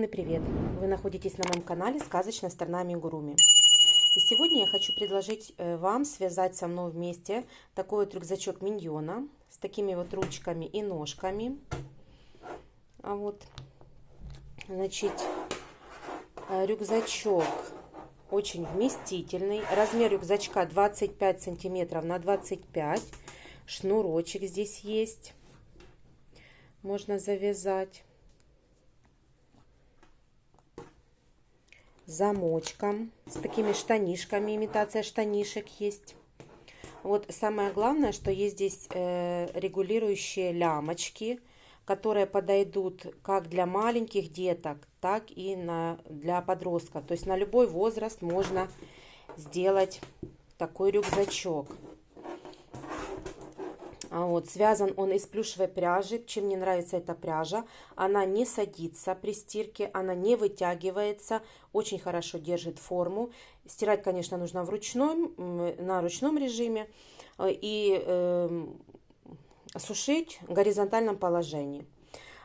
привет! Вы находитесь на моем канале «Сказочная страна Амигуруми». И сегодня я хочу предложить вам связать со мной вместе такой вот рюкзачок миньона с такими вот ручками и ножками. Значит, рюкзачок очень вместительный. Размер рюкзачка 25 сантиметров на 25. Шнурочек здесь есть. Можно завязать. Замочком, с такими штанишками, имитация штанишек есть. Вот самое главное, что есть здесь регулирующие лямочки, которые подойдут как для маленьких деток, так и для подростков. То есть на любой возраст можно сделать такой рюкзачок. Связан он из плюшевой пряжи. Чем мне нравится эта пряжа, она не садится при стирке, она не вытягивается, очень хорошо держит форму. Стирать, конечно, нужно на ручном режиме и сушить в горизонтальном положении.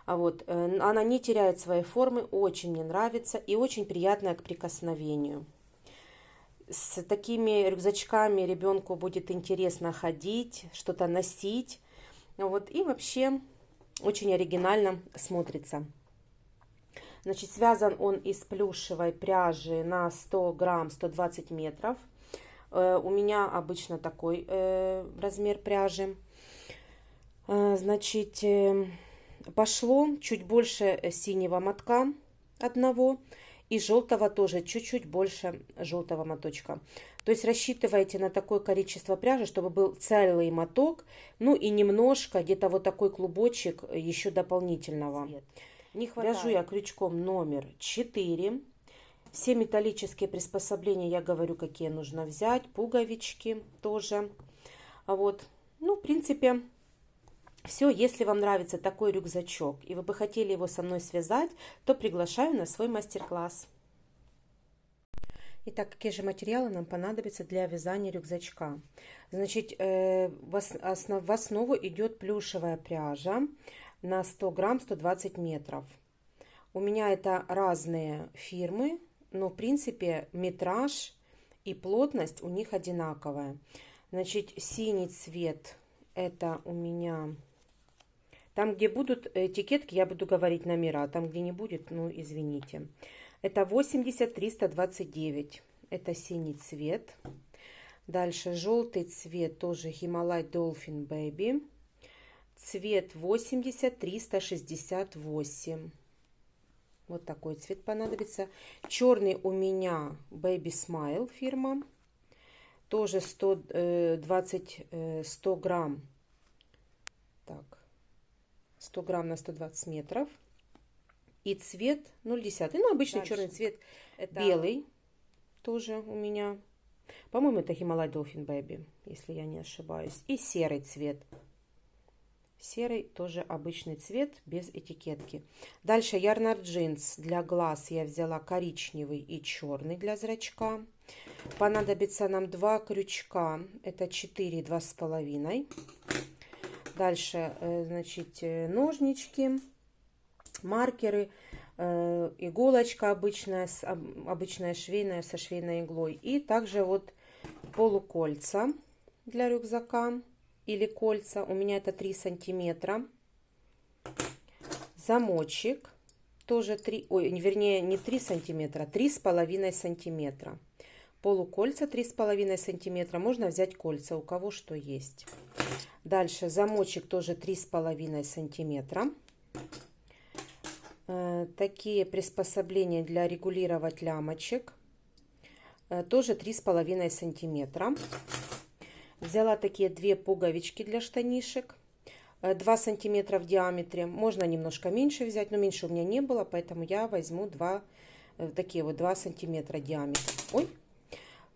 Она не теряет своей формы, очень мне нравится и очень приятная к прикосновению. С такими рюкзачками ребенку будет интересно ходить, что-то носить. И вообще очень оригинально смотрится. Значит, связан он из плюшевой пряжи на 100 грамм 120 метров. У меня обычно такой размер пряжи. Значит, пошло чуть больше синего мотка одного. И желтого тоже, чуть-чуть больше желтого моточка. То есть рассчитывайте на такое количество пряжи, чтобы был целый моток. Ну и немножко, где-то вот такой клубочек еще дополнительного. Не хватает. Вяжу я крючком номер 4. Все металлические приспособления я говорю, какие нужно взять. Пуговички тоже. В принципе... Все, если вам нравится такой рюкзачок и вы бы хотели его со мной связать, то приглашаю на свой мастер-класс. Итак, какие же материалы нам понадобятся для вязания рюкзачка? Значит, в основу идет плюшевая пряжа на 100 грамм 120 метров. У меня это разные фирмы, но в принципе метраж и плотность у них одинаковая. Значит, синий цвет это у меня... Там, где будут этикетки, я буду говорить номера. Там, где не будет, ну, извините. Это 80-329. Это синий цвет. Дальше желтый цвет, тоже Himalaya Dolphin Baby. Цвет 80-368. Вот такой цвет понадобится. Черный у меня Baby Smile фирма. Тоже 100 грамм. Так. 100 грамм на 120 метров. И цвет 0,10. Ну, обычный дальше. Черный цвет. Это... Белый тоже у меня. По-моему, это Himalaya Dolphin Baby, если я не ошибаюсь. И серый цвет. Серый тоже обычный цвет, без этикетки. Дальше Yarnard Jeans. Для глаз я взяла коричневый и черный для зрачка. Понадобится нам 2 крючка. Это 4, 2,5. Дальше, значит, ножнички, маркеры, иголочка обычная швейная со швейной иглой. И также вот полукольца для рюкзака или кольца. У меня это 3 сантиметра. Замочек тоже 3, вернее не 3 сантиметра, 3,5 сантиметра. Полукольца 3,5 сантиметра. Можно взять кольца, у кого что есть. Дальше замочек тоже 3,5 сантиметра. Такие приспособления для регулировать лямочек. Тоже 3,5 сантиметра. Взяла такие 2 пуговички для штанишек. 2 сантиметра в диаметре. Можно немножко меньше взять, но меньше у меня не было, поэтому я возьму 2 сантиметра диаметра. Ой!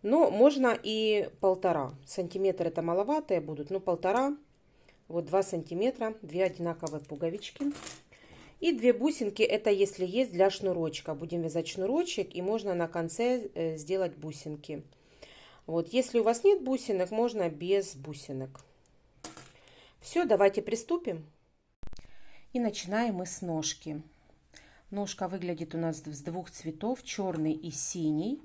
Но можно и 1,5 сантиметра, это маловатые будут, но 1,5, вот 2 сантиметра, 2 одинаковые пуговички. И 2 бусинки, это если есть для шнурочка. Будем вязать шнурочек и можно на конце сделать бусинки. Если у вас нет бусинок, можно без бусинок. Все, давайте приступим. И начинаем мы с ножки. Ножка выглядит у нас с двух цветов, черный и синий.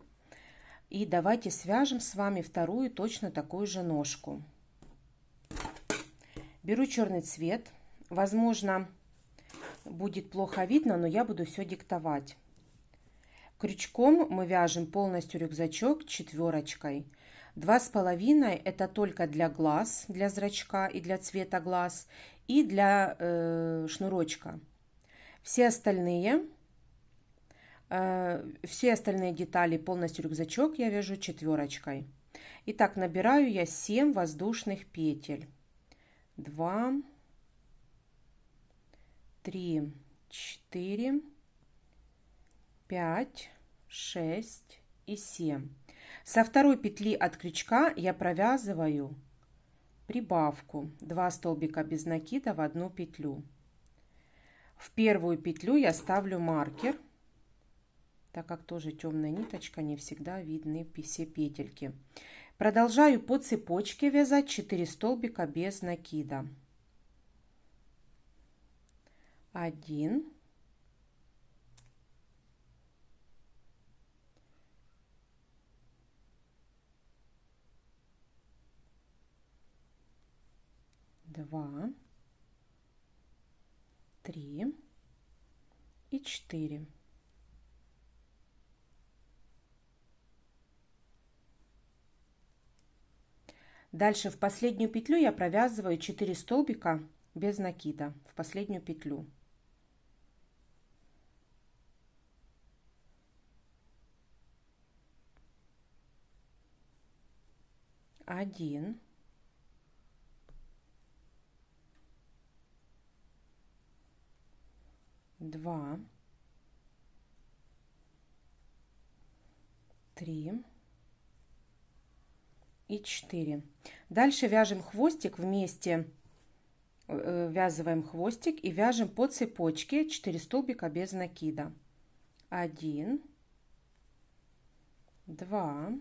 И давайте свяжем с вами вторую точно такую же ножку. Беру черный цвет. Возможно, будет плохо видно, но я буду все диктовать. Крючком мы вяжем полностью рюкзачок четверочкой. 2,5 это только для глаз, для зрачка и для цвета глаз, и для шнурочка. Все остальные детали, полностью рюкзачок, я вяжу четверочкой. Итак, набираю я 7 воздушных петель. 2, 3, 4, 5, 6 и 7. Со второй петли от крючка я провязываю прибавку 2 столбика без накида в одну петлю. В первую петлю я ставлю маркер, так как тоже темная ниточка, не всегда видны все петельки. Продолжаю по цепочке вязать 4 столбика без накида. 1, 2, 3 и 4. Дальше в последнюю петлю я провязываю 4 столбика без накида в последнюю петлю. 1, 2, 3 и 4. Дальше вяжем хвостик вместе, ввязываем хвостик и вяжем по цепочке 4 столбика без накида. 1, 2,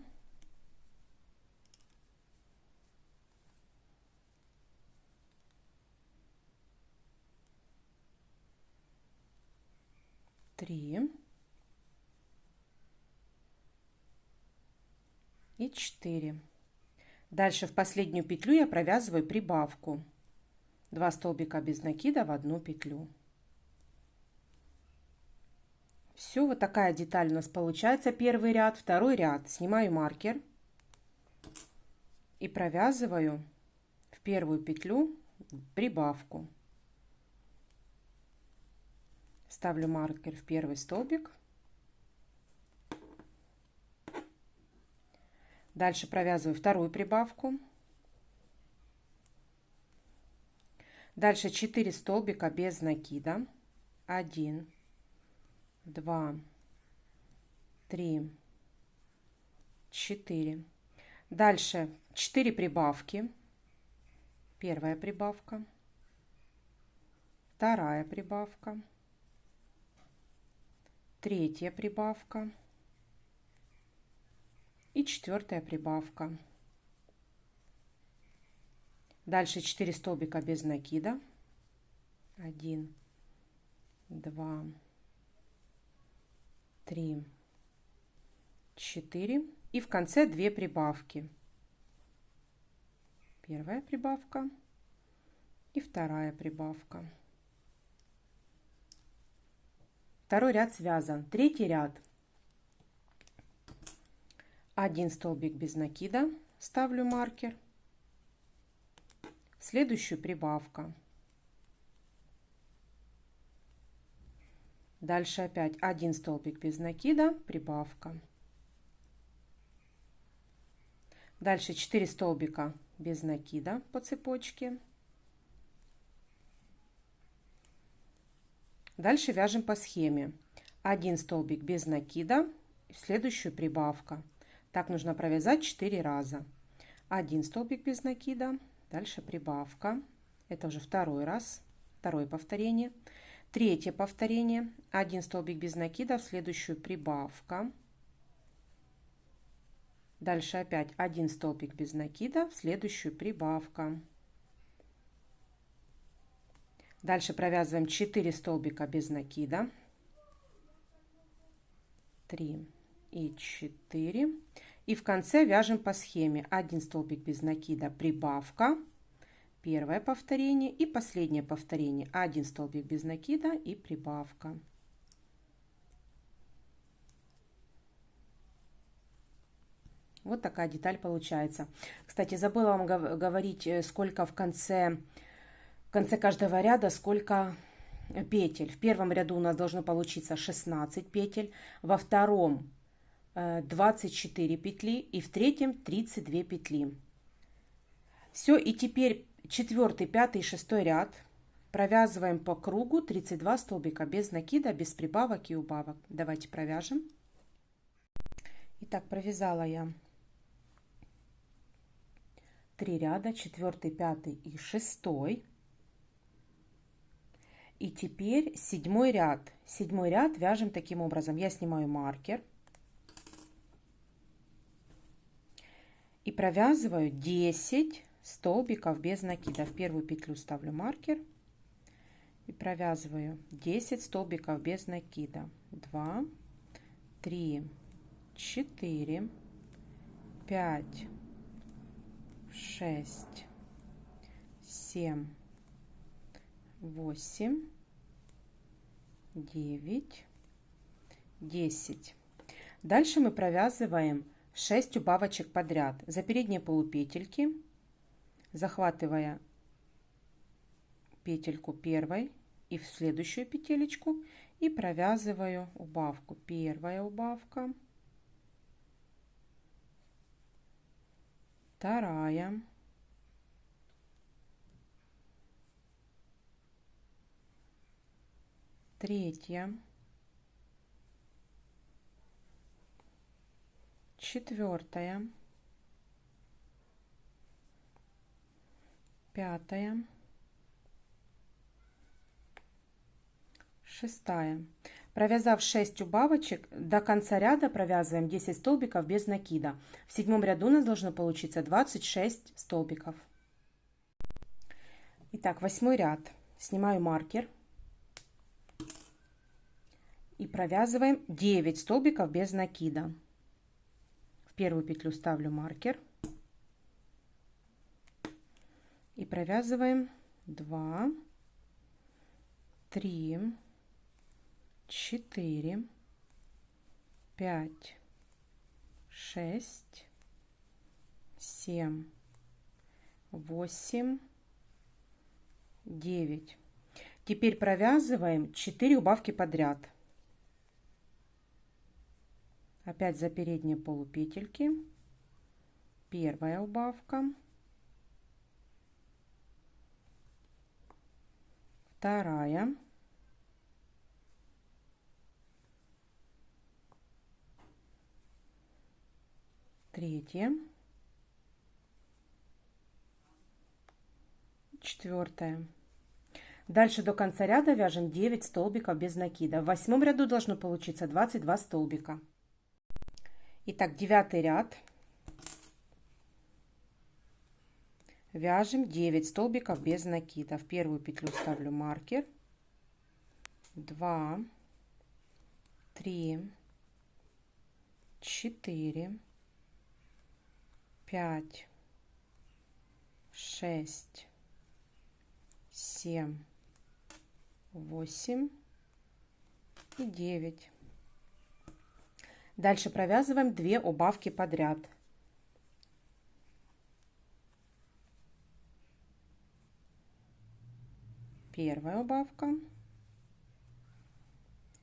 3 и 4. Дальше в последнюю петлю я провязываю прибавку 2 столбика без накида в одну петлю. Все, вот такая деталь у нас получается. Первый ряд, второй ряд. Снимаю маркер и провязываю в первую петлю прибавку. Ставлю маркер в первый столбик. Дальше провязываю вторую прибавку. Дальше 4 столбика без накида. 1, 2, 3, 4. Дальше 4 прибавки. Первая прибавка. Вторая прибавка. Третья прибавка. И четвертая прибавка. Дальше 4 столбика без накида. 1, 2, 3, 4. И в конце 2 прибавки. Первая прибавка и вторая прибавка. Второй ряд связан. Третий ряд. 1 столбик без накида, ставлю маркер. Следующую прибавка. Дальше опять 1 столбик без накида, прибавка. Дальше 4 столбика без накида по цепочке. Дальше вяжем по схеме. 1 столбик без накида, следующую прибавка. Так нужно провязать 4 раза. 1 столбик без накида, дальше прибавка. Это уже второй раз, второе повторение. Третье повторение. 1 столбик без накида, в следующую прибавка. Дальше опять 1 столбик без накида, в следующую прибавка. Дальше провязываем 4 столбика без накида. 3 и 4. И в конце вяжем по схеме 1 столбик без накида, прибавка, первое повторение и последнее повторение, 1 столбик без накида и прибавка. Вот такая деталь получается. Кстати, забыла вам говорить, сколько в конце каждого ряда, сколько петель. В первом ряду у нас должно получиться 16 петель, во втором 24 петли и в третьем 32 петли. Все, и теперь 4, 5 и 6 ряд провязываем по кругу 32 столбика без накида, без прибавок и убавок. Давайте провяжем. Итак, провязала я 3 ряда, 4, 5 и 6. И теперь 7 ряд. 7 ряд вяжем таким образом. Я снимаю маркер и провязываю 10 столбиков без накида. В первую петлю ставлю маркер и провязываю 10 столбиков без накида. 2, 3, 4, 5, 6, 7, 8, 9, 10. Дальше мы провязываем 6 убавочек подряд за передние полупетельки, захватывая петельку первой и в следующую петелечку, и провязываю убавку. Первая убавка, вторая, третья, четвертая, пятая, шестая. Провязав 6 убавочек, до конца ряда провязываем 10 столбиков без накида. В 7 ряду у нас должно получиться 26 столбиков. Итак, 8 ряд. Снимаю маркер и провязываем 9 столбиков без накида. В первую петлю ставлю маркер и провязываем 2, 3, 4, 5, 6, 7, 8, 9. Теперь провязываем 4 убавки подряд. Опять за передние полупетельки. Первая убавка. Вторая. Третья. Четвертая. Дальше до конца ряда вяжем 9 столбиков без накида. В 8 ряду должно получиться 22 столбика. Итак, 9 ряд. Вяжем 9 столбиков без накида. В первую петлю ставлю маркер. 2, 3, 4, 5, 6, 7, 8 и 9. Дальше провязываем 2 убавки подряд. Первая убавка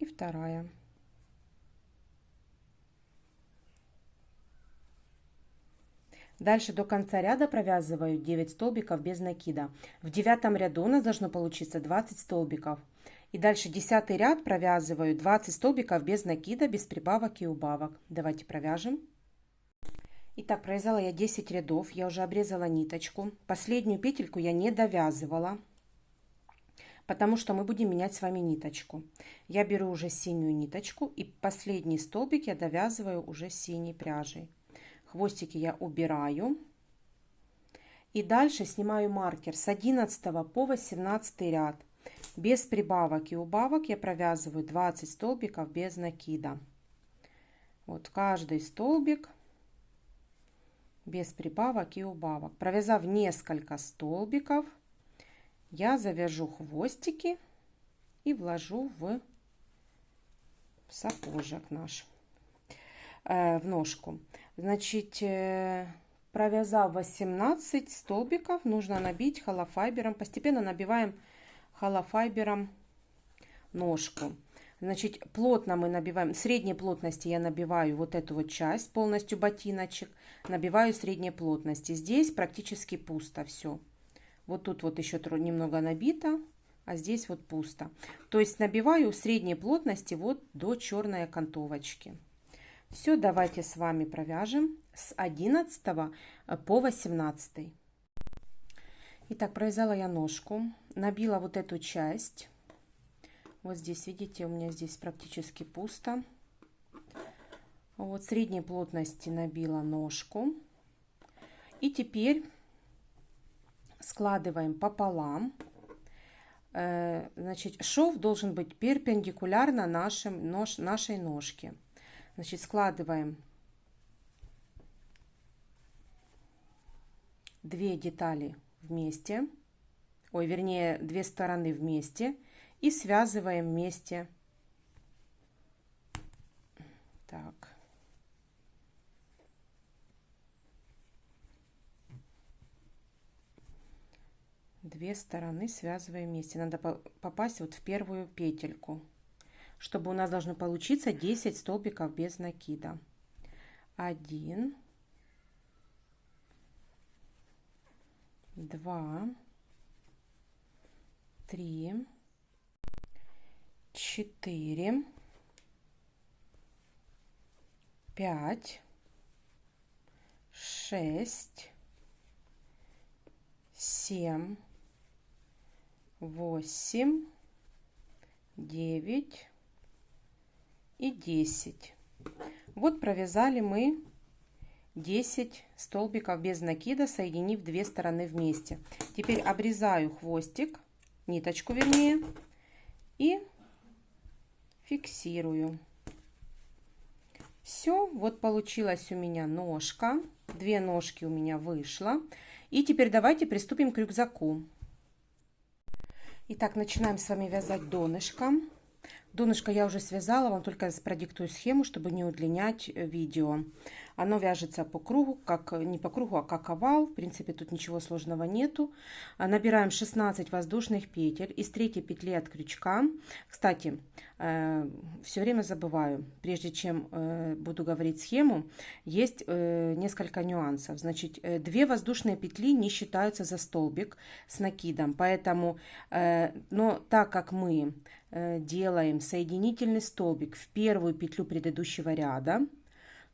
и вторая. Дальше до конца ряда провязываю 9 столбиков без накида. В 9 ряду у нас должно получиться 20 столбиков. И дальше 10 ряд провязываю 20 столбиков без накида, без прибавок и убавок. Давайте провяжем. Итак, провязала я 10 рядов. Я уже обрезала ниточку. Последнюю петельку я не довязывала, потому что мы будем менять с вами ниточку. Я беру уже синюю ниточку и последний столбик я довязываю уже синей пряжей. Хвостики я убираю. И дальше снимаю маркер с 11 по 18 ряд. Без прибавок и убавок я провязываю 20 столбиков без накида. Вот каждый столбик без прибавок и убавок. Провязав несколько столбиков, я завяжу хвостики и вложу в сапожек наш, в ножку. Значит, провязав 18 столбиков, нужно набить холофайбером. Постепенно набиваем холофайбером ножку. Значит, плотно мы набиваем, средней плотности я набиваю вот эту вот часть, полностью ботиночек, набиваю средней плотности. Здесь практически пусто все. Вот тут вот еще немного набито, а здесь вот пусто. То есть набиваю средней плотности вот до черной окантовочки. Все, давайте с вами провяжем с 11 по 18. Итак, провязала я ножку, набила вот эту часть. Вот здесь, видите, у меня здесь практически пусто. Вот средней плотности набила ножку. И теперь складываем пополам. Значит, шов должен быть перпендикулярно нашей ножке. Значит, складываем 2 детали вместе, ой, вернее, 2 стороны вместе и связываем вместе. Так. Две стороны связываем вместе. Надо попасть вот в первую петельку, чтобы у нас должно получиться 10 столбиков без накида. 1, 2, 3, 4, 5, 6, 7, 8, 9 и 10. Вот провязали мы 10 столбиков без накида, соединив 2 стороны вместе. Теперь обрезаю хвостик, ниточку вернее, и фиксирую. Все, вот получилась у меня ножка, 2 ножки у меня вышло. И теперь давайте приступим к рюкзаку. Итак, начинаем с вами вязать донышко. Донышко я уже связала, вам только продиктую схему, чтобы не удлинять видео. Оно вяжется по кругу, не по кругу, а как овал. В принципе, тут ничего сложного нету. Набираем 16 воздушных петель из 3 петли от крючка. Кстати, все время забываю, прежде чем буду говорить схему, есть несколько нюансов. Значит, 2 воздушные петли не считаются за столбик с накидом, поэтому, но так как мы делаем соединительный столбик в первую петлю предыдущего ряда,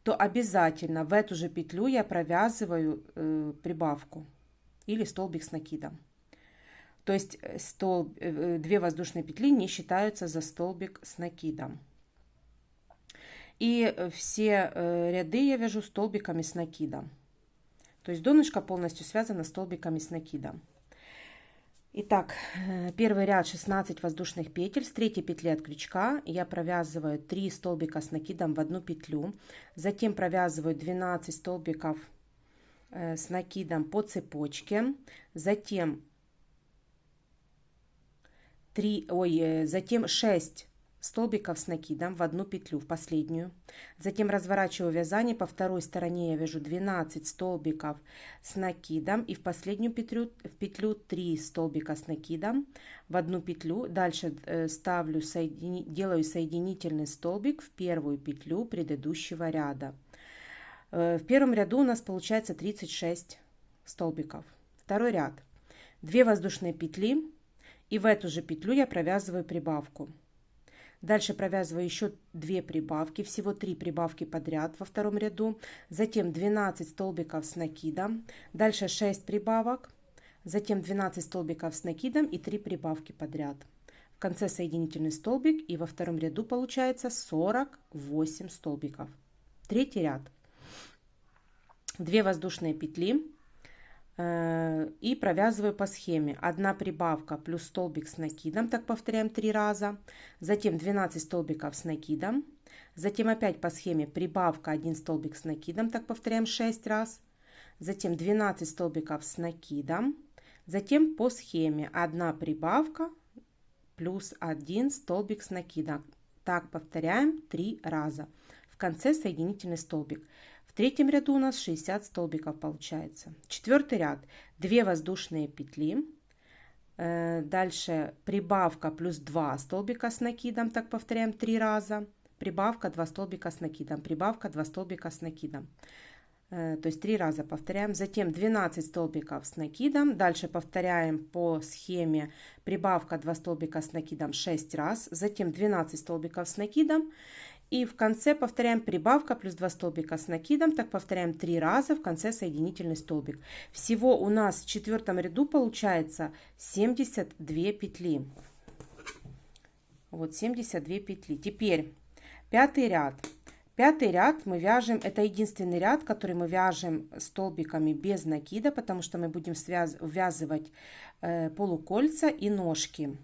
то обязательно в эту же петлю я провязываю прибавку или столбик с накидом. То есть 2 воздушные петли не считаются за столбик с накидом. И все ряды я вяжу столбиками с накидом. То есть донышко полностью связано столбиками с накидом. Итак, первый ряд 16 воздушных петель. С 3 петли от крючка я провязываю 3 столбика с накидом в одну петлю. Затем провязываю 12 столбиков с накидом по цепочке. Затем 6 столбиков с накидом в одну петлю, в последнюю. Затем разворачиваю вязание, по второй стороне я вяжу 12 столбиков с накидом и в последнюю петлю 3 столбика с накидом в одну петлю. Дальше делаю соединительный столбик в первую петлю предыдущего ряда. В первом ряду у нас получается 36 столбиков. Второй ряд. 2 воздушные петли, и в эту же петлю я провязываю прибавку. Дальше провязываю еще 2 прибавки, всего 3 прибавки подряд во втором ряду. Затем 12 столбиков с накидом. Дальше 6 прибавок. Затем 12 столбиков с накидом и 3 прибавки подряд. В конце соединительный столбик, и во втором ряду получается 48 столбиков. Третий ряд. 2 воздушные петли. и провязываю по схеме. 1 прибавка плюс столбик с накидом, так повторяем 3 раза. Затем 12 столбиков с накидом. Затем опять по схеме прибавка 1 столбик с накидом, так повторяем 6 раз. Затем 12 столбиков с накидом. Затем по схеме 1 прибавка плюс 1 столбик с накидом. Так повторяем 3 раза. В конце соединительный столбик. В третьем ряду у нас 60 столбиков получается. Четвертый ряд. 2 воздушные петли. Дальше прибавка плюс 2 столбика с накидом. Так повторяем 3 раза. Прибавка 2 столбика с накидом. Прибавка 2 столбика с накидом. То есть 3 раза повторяем. Затем 12 столбиков с накидом. Дальше повторяем по схеме прибавка 2 столбика с накидом 6 раз. Затем 12 столбиков с накидом. И в конце повторяем прибавка плюс 2 столбика с накидом. Так повторяем 3 раза. В конце соединительный столбик. Всего у нас в четвертом ряду получается 72 петли. Вот 72 петли. Теперь пятый ряд. Пятый ряд мы вяжем, это единственный ряд, который мы вяжем столбиками без накида, потому что мы будем ввязывать полукольца и ножки.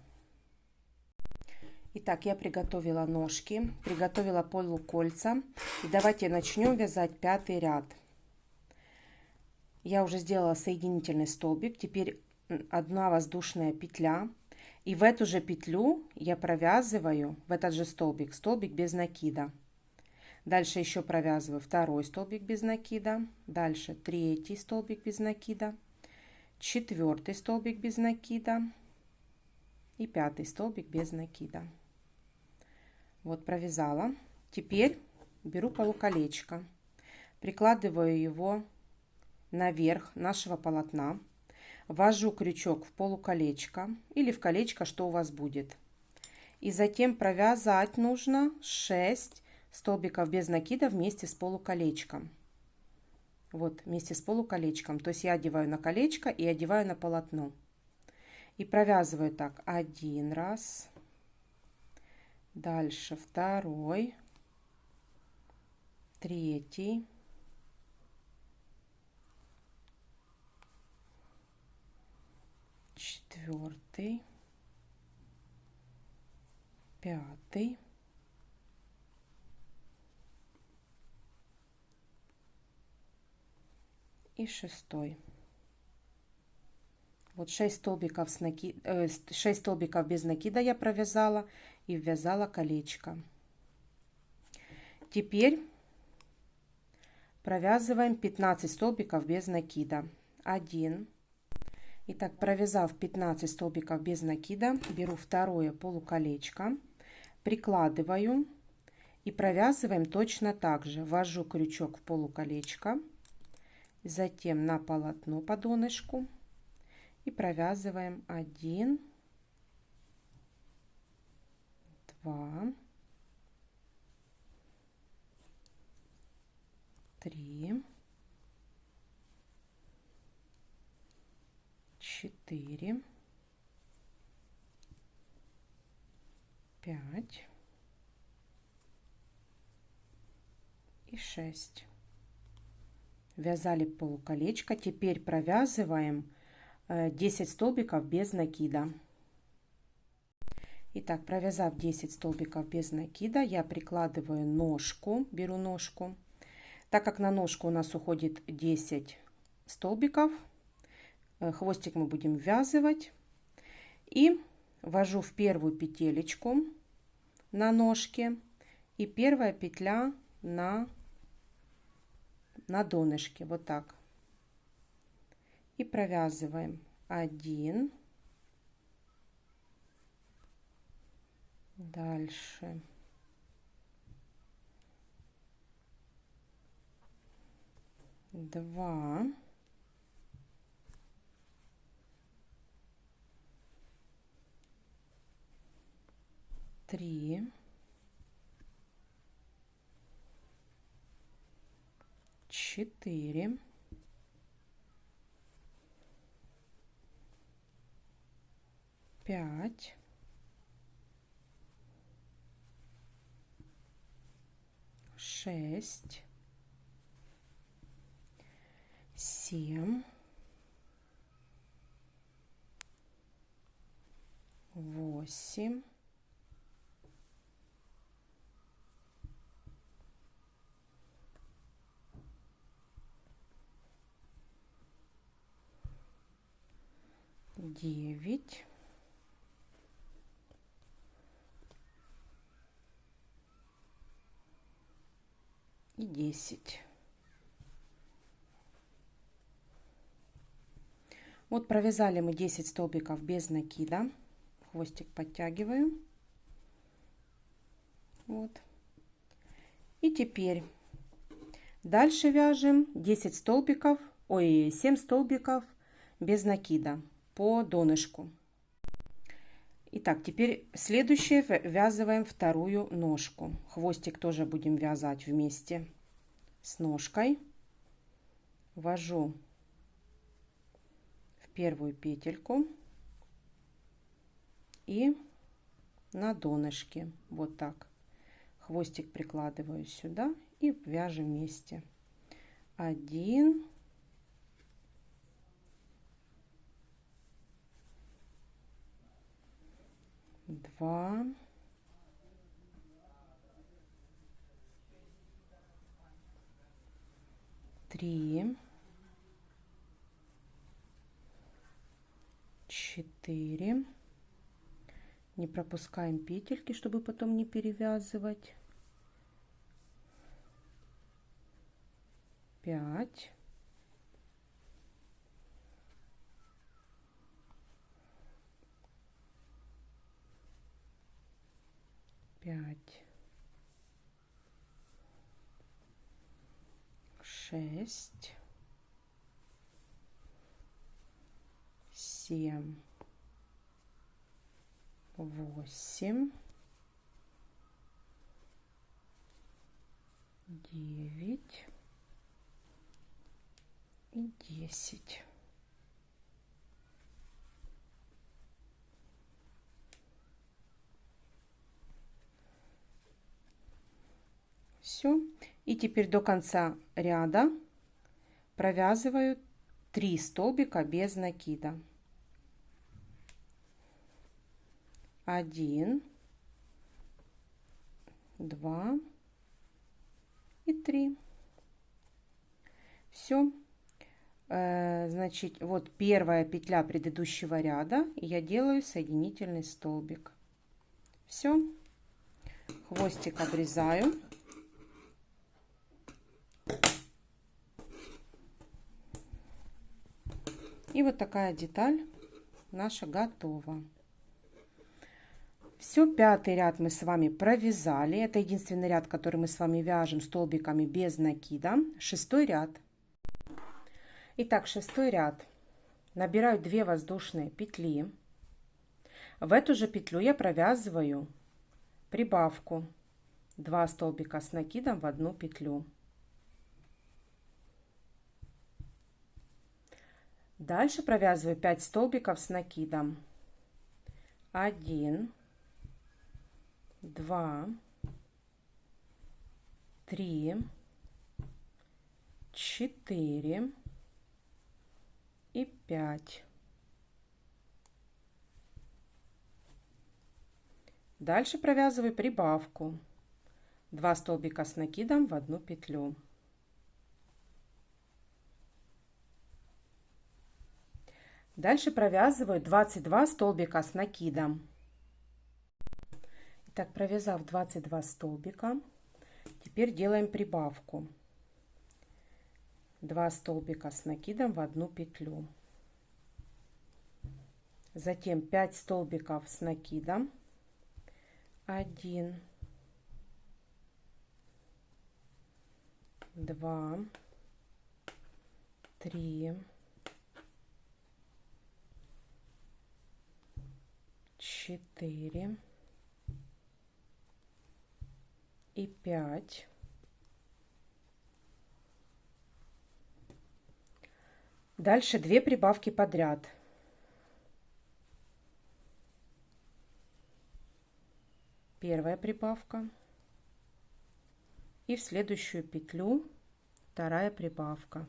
Итак, я приготовила ножки, приготовила полукольца. И давайте начнем вязать пятый ряд. Я уже сделала соединительный столбик, теперь 1 воздушная петля. И в эту же петлю я провязываю, в этот же столбик, столбик без накида. Дальше еще провязываю 2 столбик без накида, дальше 3 столбик без накида, 4 столбик без накида и 5 столбик без накида. Вот провязала. Теперь беру полуколечко, прикладываю его наверх нашего полотна, ввожу крючок в полуколечко или в колечко, что у вас будет. И затем провязать нужно 6 столбиков без накида вместе с полуколечком. Вот вместе с полуколечком. То есть я одеваю на колечко и одеваю на полотно. И провязываю так 1 раз. Дальше 2, 3, 4, 5. И 6. Вот 6 столбиков, 6 столбиков без накида я провязала и ввязала колечко. Теперь провязываем 15 столбиков без накида. 1. Итак, провязав 15 столбиков без накида, беру 2 полуколечко, прикладываю и провязываем точно так же. Ввожу крючок в полуколечко. Затем на полотно по донышку и провязываем 1, 2, 3, 4, 5 и 6. Вязали полуколечко. Теперь провязываем 10 столбиков без накида. Итак, провязав 10 столбиков без накида, я прикладываю ножку, беру ножку. Так как на ножку у нас уходит 10 столбиков, хвостик мы будем ввязывать. И ввожу в первую петелечку на ножке и первая петля на донышке, вот так. И провязываем 1, дальше 2, 3, 4, 5, 6, 7, 8, 9, 10. Вот провязали мы 10 столбиков без накида. Хвостик подтягиваю. Вот. И теперь дальше вяжем 10 столбиков, 7 столбиков без накида по донышку. Итак, теперь следующее ввязываем вторую ножку. Хвостик тоже будем вязать вместе с ножкой. Ввожу в первую петельку и на донышке вот так хвостик прикладываю сюда и вяжем вместе. 1, 2, 3, 4. Не пропускаем петельки, чтобы потом не перевязывать. 5. 5, 6, 7, 8, 9 и 10. Все. И теперь до конца ряда провязываю 3 столбика без накида. 1, 2 и 3. Все. Значит, вот первая петля предыдущего ряда, и я делаю соединительный столбик. Все. Хвостик обрезаю. И вот такая деталь наша готова. Все, 5-й ряд мы с вами провязали. Это единственный ряд, который мы с вами вяжем столбиками без накида. 6-й ряд. Итак, 6-й ряд. Набираю 2 воздушные петли. В эту же петлю я провязываю прибавку. 2 столбика с накидом в одну петлю. Дальше провязываю 5 столбиков с накидом. 1, 2, 3, 4 и 5. Дальше провязываю прибавку. 2 столбика с накидом в одну петлю. Дальше провязываю 22 столбика с накидом. Итак, провязав 22 столбика, теперь делаем прибавку. 2 столбика с накидом в одну петлю. Затем 5 столбиков с накидом. 1, 2, 3, 4 и 5. Дальше 2 прибавки подряд. Первая прибавка. И в следующую петлю вторая прибавка.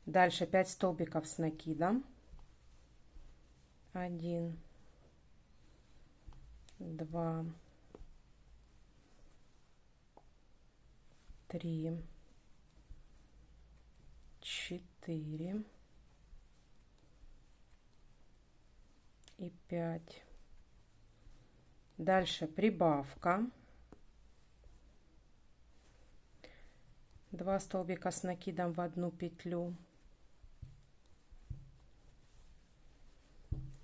Дальше 5 столбиков с накидом. 1, 2, 3, 4 и 5. Дальше прибавка. 2 столбика с накидом в одну петлю.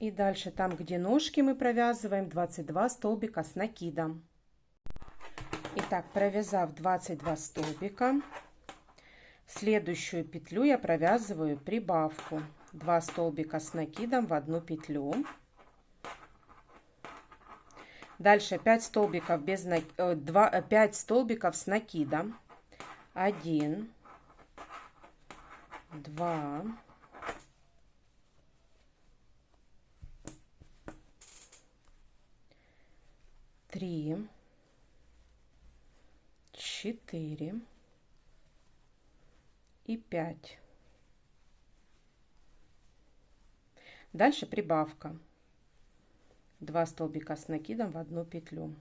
И дальше там, где ножки, мы провязываем 22 столбика с накидом. Итак, провязав 22 столбика, в следующую петлю я провязываю прибавку. 2 столбика с накидом в одну петлю. Дальше 5 столбиков, 5 столбиков с накидом. 1, 2, 3, 4 и 5. Дальше прибавка. 2 столбика с накидом в одну петлю.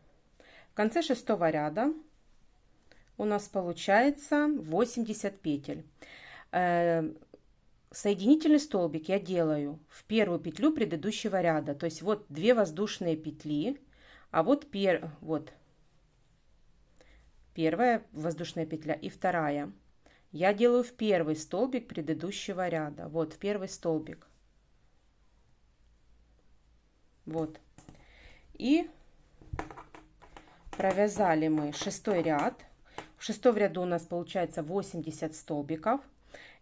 В конце 6-го ряда у нас получается 80 петель. Соединительный столбик я делаю в первую петлю предыдущего ряда. То есть вот 2 воздушные петли, а вот первая воздушная петля и вторая. Я делаю в первый столбик предыдущего ряда. Вот в первый столбик. Вот. И провязали мы 6-й ряд. В 6-м ряду у нас получается 80 столбиков.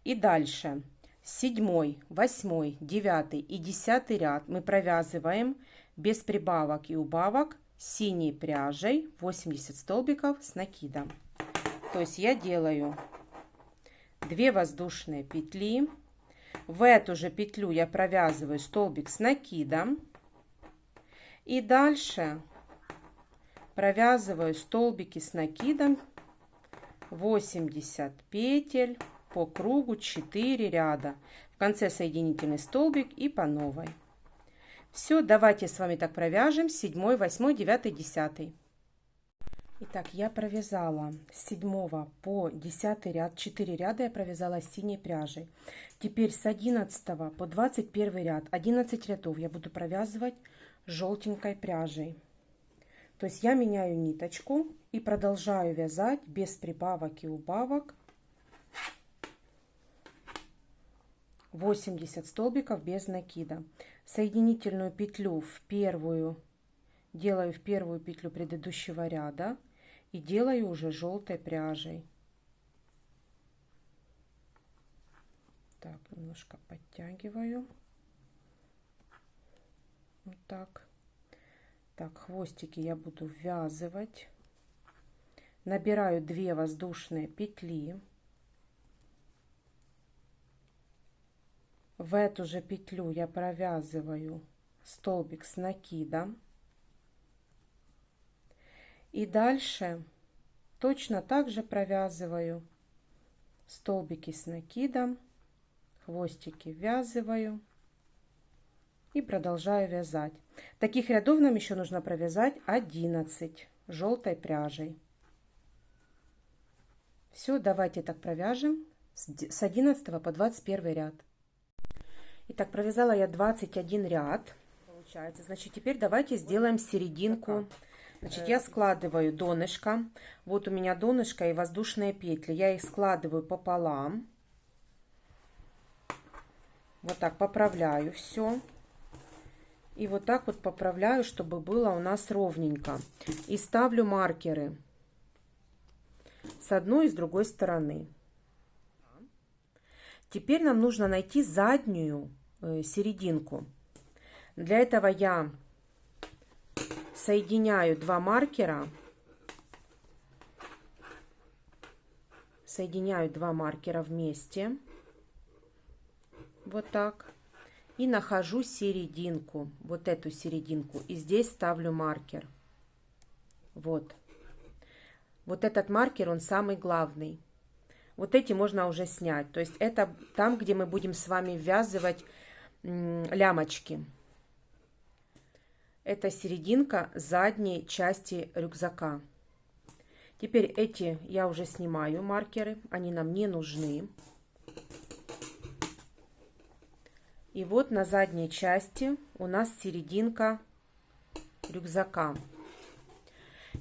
И дальше 7-й, 8-й, 9-й и 10-й ряд мы провязываем без прибавок и убавок синей пряжей 80 столбиков с накидом. То есть я делаю 2 воздушные петли. В эту же петлю я провязываю столбик с накидом. И дальше провязываю столбики с накидом 80 петель по кругу 4 ряда. В конце соединительный столбик и по новой. Все, давайте с вами так провяжем 7, 8, 9, 10. Итак, я провязала с 7 по 10 ряд, 4 ряда я провязала синей пряжей. Теперь с 11 по 21 ряд, 11 рядов я буду провязывать желтенькой пряжей. То есть я меняю ниточку и продолжаю вязать без прибавок и убавок 80 столбиков без накида. Соединительную петлю делаю в первую петлю предыдущего ряда и делаю уже желтой пряжей. Так, немножко подтягиваю. Вот так. Так, хвостики я буду ввязывать. Набираю 2 воздушные петли. В эту же петлю я провязываю столбик с накидом. И дальше точно так же провязываю столбики с накидом, хвостики ввязываю и продолжаю вязать. Таких рядов нам еще нужно провязать 11 желтой пряжей. Все, давайте так провяжем с 11 по 21 ряд. Итак, провязала я 21 ряд. Получается, значит, теперь давайте сделаем серединку. Значит, я складываю донышко. Вот у меня донышко и воздушные петли. Я их складываю пополам. Вот так поправляю все. И вот так вот поправляю, чтобы было у нас ровненько. И ставлю маркеры с одной и с другой стороны. Теперь нам нужно найти заднюю серединку. Для этого я соединяю 2 маркера. Соединяю 2 маркера вместе. Вот так. И нахожу серединку. Вот эту серединку. И здесь ставлю маркер. Вот. Вот этот маркер, он самый главный. Вот эти можно уже снять. То есть это там, где мы будем с вами ввязывать лямочки. Это серединка задней части рюкзака. Теперь эти я уже снимаю, маркеры. Они нам не нужны. И вот на задней части у нас серединка рюкзака.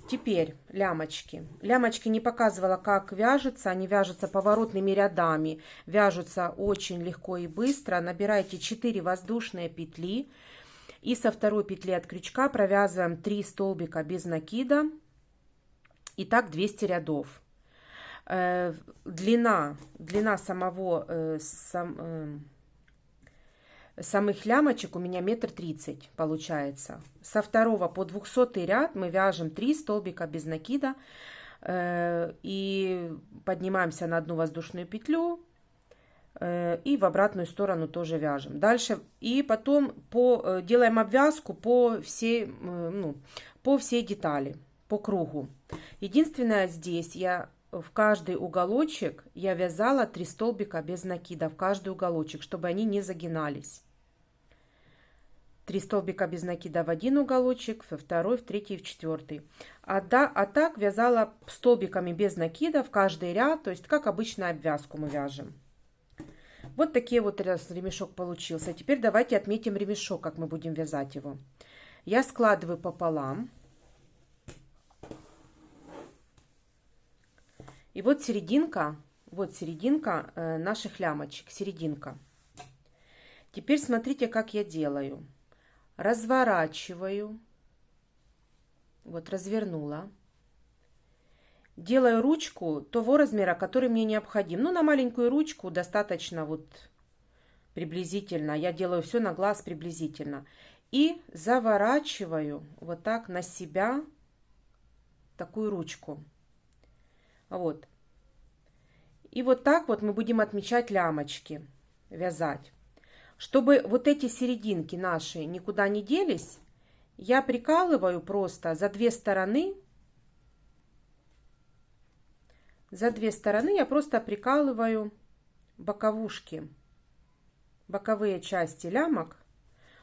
Теперь лямочки. Лямочки не показывала, как вяжутся. Они вяжутся поворотными рядами. Вяжутся очень легко и быстро. Набирайте 4 воздушные петли. И со второй петли от крючка провязываем 3 столбика без накида. И так 200 рядов. Длина самых лямочек у меня 1,30 м получается. Со второго по 200 ряд мы вяжем 3 столбика без накида и поднимаемся на одну воздушную петлю и в обратную сторону тоже вяжем. Дальше и потом делаем обвязку по всей детали, по кругу. Единственное, здесь я в каждый уголочек я вязала 3 столбика без накида в каждый уголочек, чтобы они не загинались. 3 столбика без накида в один уголочек, во второй, в третий и в четвертый. А так вязала столбиками без накида в каждый ряд, то есть как обычно обвязку мы вяжем. Вот такие вот ремешок получился. Теперь давайте отметим ремешок, как мы будем вязать его. Я складываю пополам. И вот серединка наших лямочек, серединка. Теперь смотрите, как я делаю. Разворачиваю, вот развернула. Делаю ручку того размера, который мне необходим. Ну, на маленькую ручку достаточно вот приблизительно. Я делаю все на глаз приблизительно. И заворачиваю вот так на себя такую ручку. Вот. И вот так вот мы будем отмечать лямочки, вязать. Чтобы вот эти серединки наши никуда не делись, я прикалываю просто за две стороны я просто прикалываю боковушки, боковые части лямок,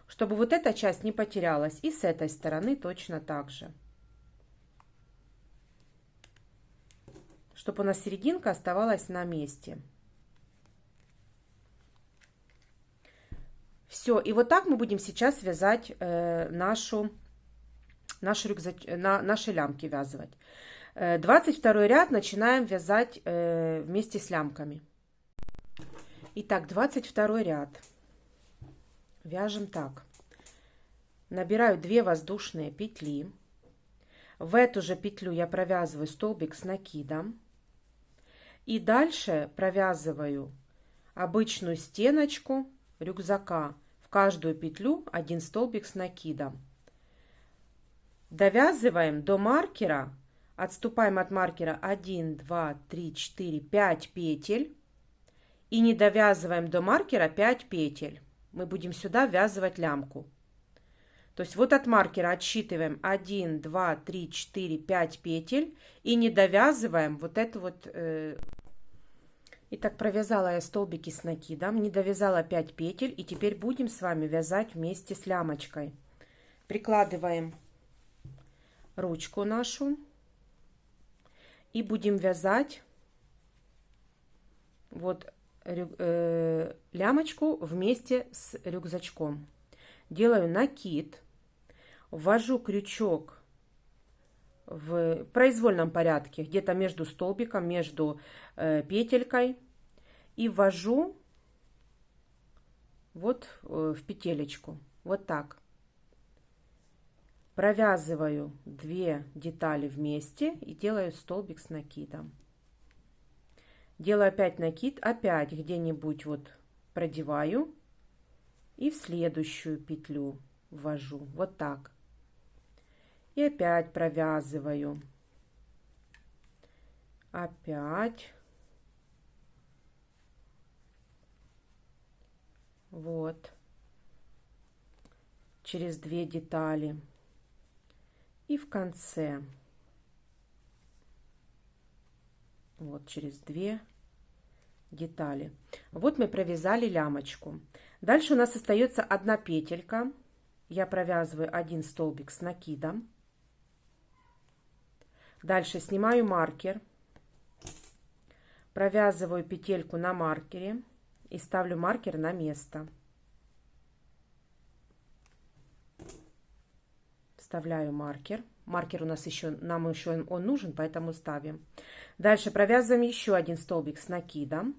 чтобы вот эта часть не потерялась. И с этой стороны точно так же. Чтобы у нас серединка оставалась на месте. Все, и вот так мы будем сейчас вязать наши лямки вязывать. 22 ряд начинаем вязать вместе с лямками. Итак, 22 ряд. Вяжем так. Набираю 2 воздушные петли. В эту же петлю я провязываю столбик с накидом. И дальше провязываю обычную стеночку рюкзака. В каждую петлю 1 столбик с накидом. Довязываем до маркера. Отступаем от маркера 1, 2, 3, 4, 5 петель. И не довязываем до маркера 5 петель. Мы будем сюда ввязывать лямку. То есть вот от маркера отсчитываем 1, 2, 3, 4, 5 петель. И не довязываем вот эту вот... Итак, провязала я столбики с накидом. Не довязала 5 петель. И теперь будем с вами вязать вместе с лямочкой. Прикладываем ручку нашу. И будем вязать вот лямочку вместе с рюкзачком. Делаю накид, ввожу крючок в произвольном порядке, где-то между столбиком, между петелькой, и ввожу вот в петелечку, вот так. Провязываю 2 детали вместе и делаю столбик с накидом. Делаю опять накид, опять где-нибудь вот продеваю и в следующую петлю ввожу, вот так. И опять провязываю. Опять. Вот. Через 2 детали. И в конце вот через 2 детали. Вот мы провязали лямочку. Дальше у нас остается одна петелька. Я провязываю один столбик с накидом. Дальше снимаю маркер, провязываю петельку на маркере и ставлю маркер на место. Вставляю маркер. Маркер у нас еще, нам еще он нужен, поэтому ставим. Дальше провязываем еще один столбик с накидом.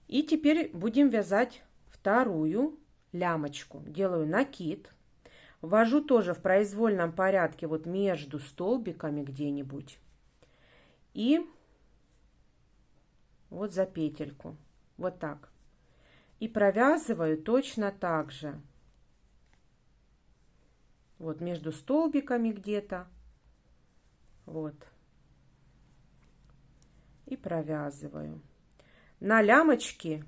И теперь будем вязать вторую лямочку. Делаю накид. Ввожу тоже в произвольном порядке вот между столбиками где-нибудь. И вот за петельку. Вот так. И провязываю точно так же. Вот между столбиками где-то. Вот. И провязываю. На лямочки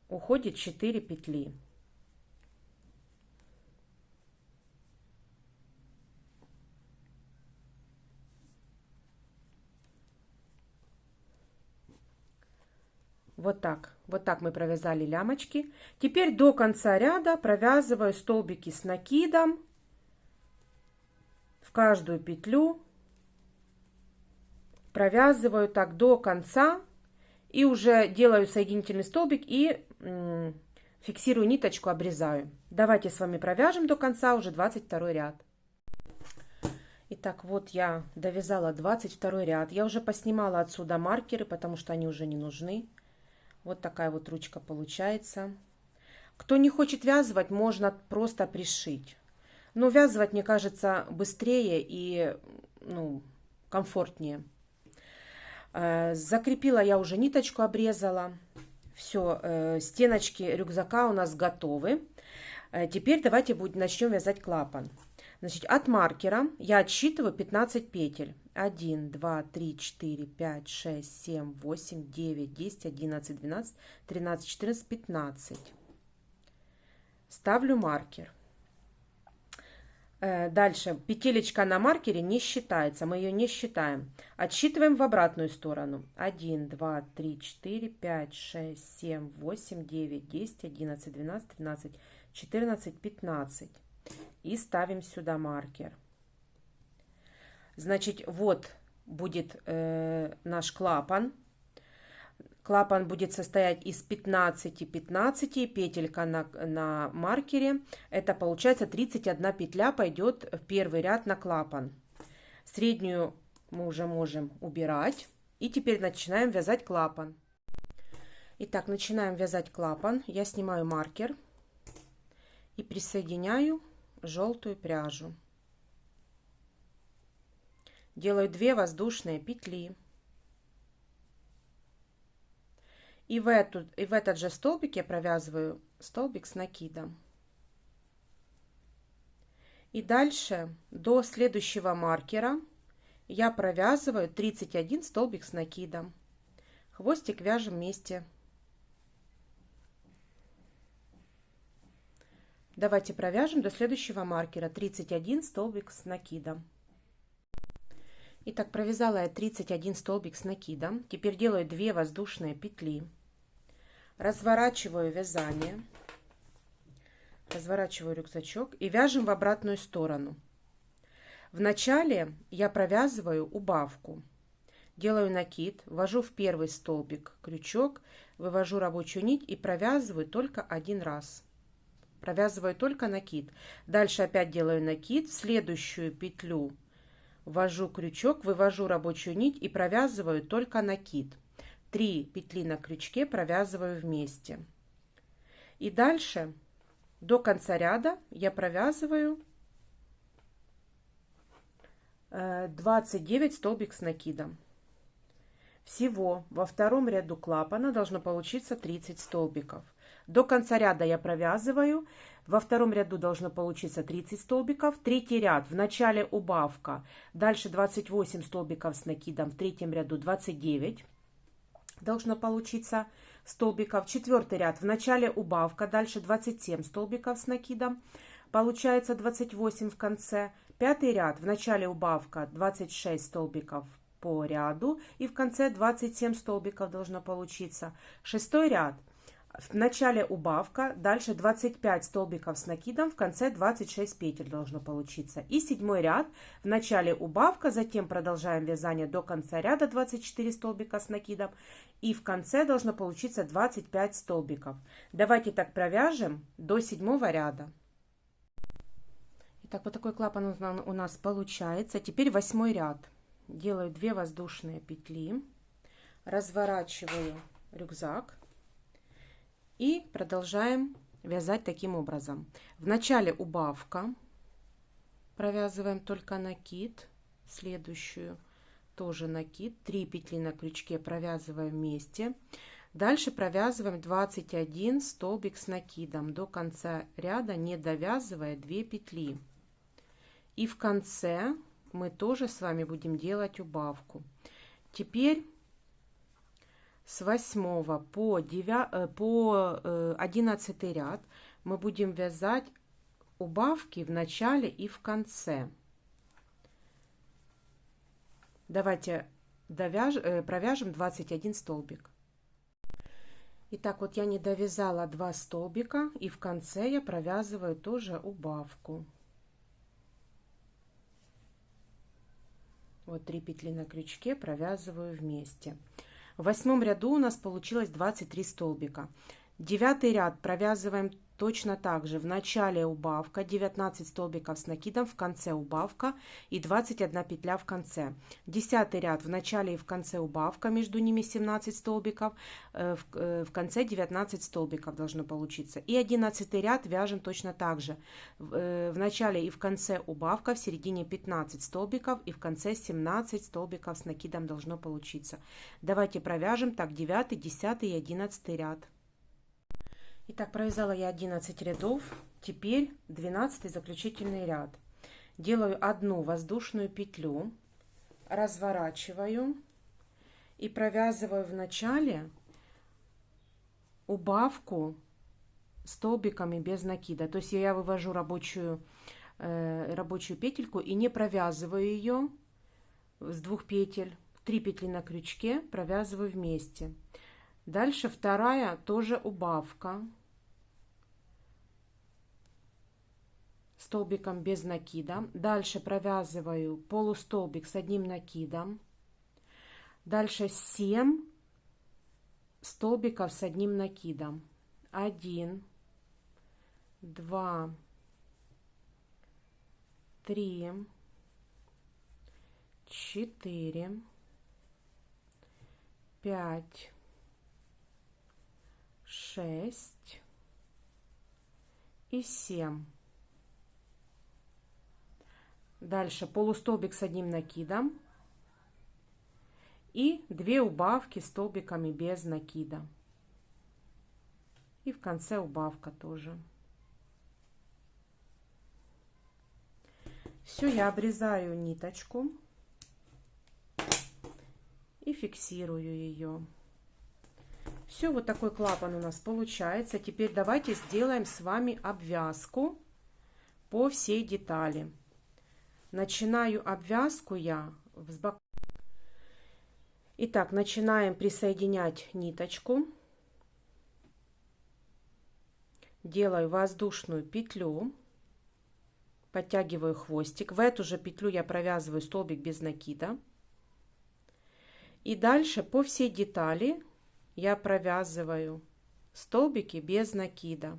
уходит 4 петли. Вот так. Вот так мы провязали лямочки. Теперь до конца ряда провязываю столбики с накидом в каждую петлю. Провязываю так до конца. И уже делаю соединительный столбик и фиксирую ниточку, обрезаю. Давайте с вами провяжем до конца уже 22 ряд. Итак, вот я довязала 22 ряд. Я уже поснимала отсюда маркеры, потому что они уже не нужны. Вот такая вот ручка получается. Кто не хочет вязывать, можно просто пришить. Но вязывать, мне кажется, быстрее и комфортнее. Закрепила я уже ниточку, обрезала. Все, стеночки рюкзака у нас готовы. Теперь давайте начнем вязать клапан. Значит, от маркера я отсчитываю 15 петель. 1, 2, 3, 4, 5, 6, 7, 8, 9, 10, 11, 12, 13, 14, 15. Ставлю маркер. Дальше петелечка на маркере не считается, мы ее не считаем. Отсчитываем в обратную сторону. 1, 2, 3, 4, 5, 6, 7, 8, 9, 10, 11, 12, 13, 14, 15. И ставим сюда маркер. Значит, вот будет наш клапан. Клапан будет состоять из 15 петелька на маркере. Это получается 31 петля пойдет в первый ряд на клапан. Среднюю мы уже можем убирать. И теперь начинаем вязать клапан. Итак, начинаем вязать клапан. Я снимаю маркер и присоединяю желтую пряжу. Делаю 2 воздушные петли. И в этот же столбик я провязываю столбик с накидом. И дальше до следующего маркера я провязываю 31 столбик с накидом. Хвостик вяжем вместе. Давайте провяжем до следующего маркера 31 столбик с накидом. Итак, провязала я 31 столбик с накидом. Теперь делаю 2 воздушные петли. Разворачиваю вязание. Разворачиваю рюкзачок и вяжем в обратную сторону. Вначале я провязываю убавку. Делаю накид, ввожу в первый столбик крючок, вывожу рабочую нить и провязываю только один раз. Провязываю только накид. Дальше опять делаю накид, в следующую петлю ввожу крючок, вывожу рабочую нить и провязываю только накид. 3 петли на крючке провязываю вместе. И дальше до конца ряда я провязываю 29 столбик с накидом. Всего во втором ряду клапана должно получиться 30 столбиков. До конца ряда я провязываю. Во втором ряду должно получиться 30 столбиков. Третий ряд. В начале убавка. Дальше 28 столбиков с накидом. В третьем ряду 29 должно получиться столбиков. Четвертый ряд. В начале убавка. Дальше 27 столбиков с накидом. Получается 28 в конце. Пятый ряд. В начале убавка 26 столбиков. по ряду, и в конце 27 столбиков должно получиться. 6-й ряд. В начале убавка, дальше 25 столбиков с накидом, в конце 26 петель должно получиться. И 7-й ряд, в начале убавка, затем продолжаем вязание до конца ряда 24 столбика с накидом, и в конце должно получиться 25 столбиков. Давайте так провяжем до 7-го ряда. Итак, вот такой клапан у нас получается. Теперь 8-й ряд. Делаю 2 воздушные петли, разворачиваю рюкзак. И продолжаем вязать таким образом. В начале убавка, провязываем только накид, следующую тоже накид, 3 петли на крючке провязываем вместе. Дальше провязываем 21 столбик с накидом до конца ряда, не довязывая 2 петли. И в конце мы тоже с вами будем делать убавку. Теперь с 8 по 11 ряд мы будем вязать убавки в начале и в конце. Давайте провяжем 21 столбик. Итак, вот я не довязала 2 столбика, и в конце я провязываю тоже убавку. Вот 3 петли на крючке провязываю вместе. В 8-м ряду у нас получилось 23 столбика. 9-й ряд провязываем точно так же. В начале убавка, 19 столбиков с накидом, в конце убавка и 21 петля в конце. 10-й ряд в начале и в конце убавка, между ними 17 столбиков, в конце 19 столбиков должно получиться. И 11-й ряд вяжем точно так же. В начале и в конце убавка, в середине 15 столбиков и в конце 17 столбиков с накидом должно получиться. Давайте провяжем так 9, 10 и 11 ряд. Итак, провязала я 11 рядов, теперь 12 заключительный ряд. Делаю одну воздушную петлю, разворачиваю и провязываю в начале убавку столбиками без накида. То есть я вывожу рабочую петельку и не провязываю ее с 2 петель. 3 петли на крючке провязываю вместе. Дальше вторая тоже убавка столбиком без накида. Дальше провязываю полустолбик с одним накидом. Дальше 7 столбиков с одним накидом. 1, 2, 3, 4, 5, 6 и 7. Дальше полустолбик с одним накидом и 2 убавки столбиками без накида. И в конце убавка тоже. Все, я обрезаю ниточку и фиксирую ее. Все, вот такой клапан у нас получается. Теперь давайте сделаем с вами обвязку по всей детали. Начинаю обвязку я с бока. Итак, начинаем присоединять ниточку. Делаю воздушную петлю. Подтягиваю хвостик. В эту же петлю я провязываю столбик без накида. И дальше по всей детали я провязываю столбики без накида.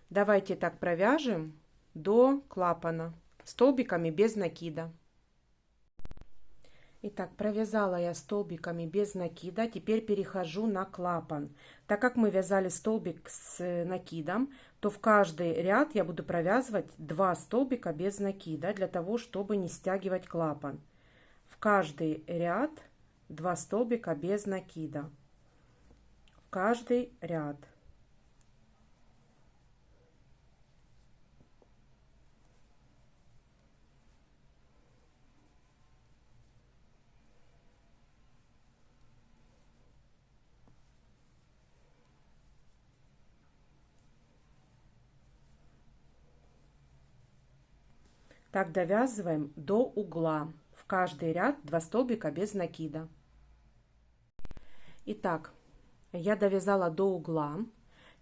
Давайте так провяжем до клапана столбиками без накида. Итак, провязала я столбиками без накида. Теперь перехожу на клапан. Так как мы вязали столбик с накидом, то в каждый ряд я буду провязывать 2 столбика без накида, для того, чтобы не стягивать клапан. В каждый ряд 2 столбика без накида. В каждый ряд. Так довязываем до угла. В каждый ряд 2 столбика без накида. Итак, я довязала до угла.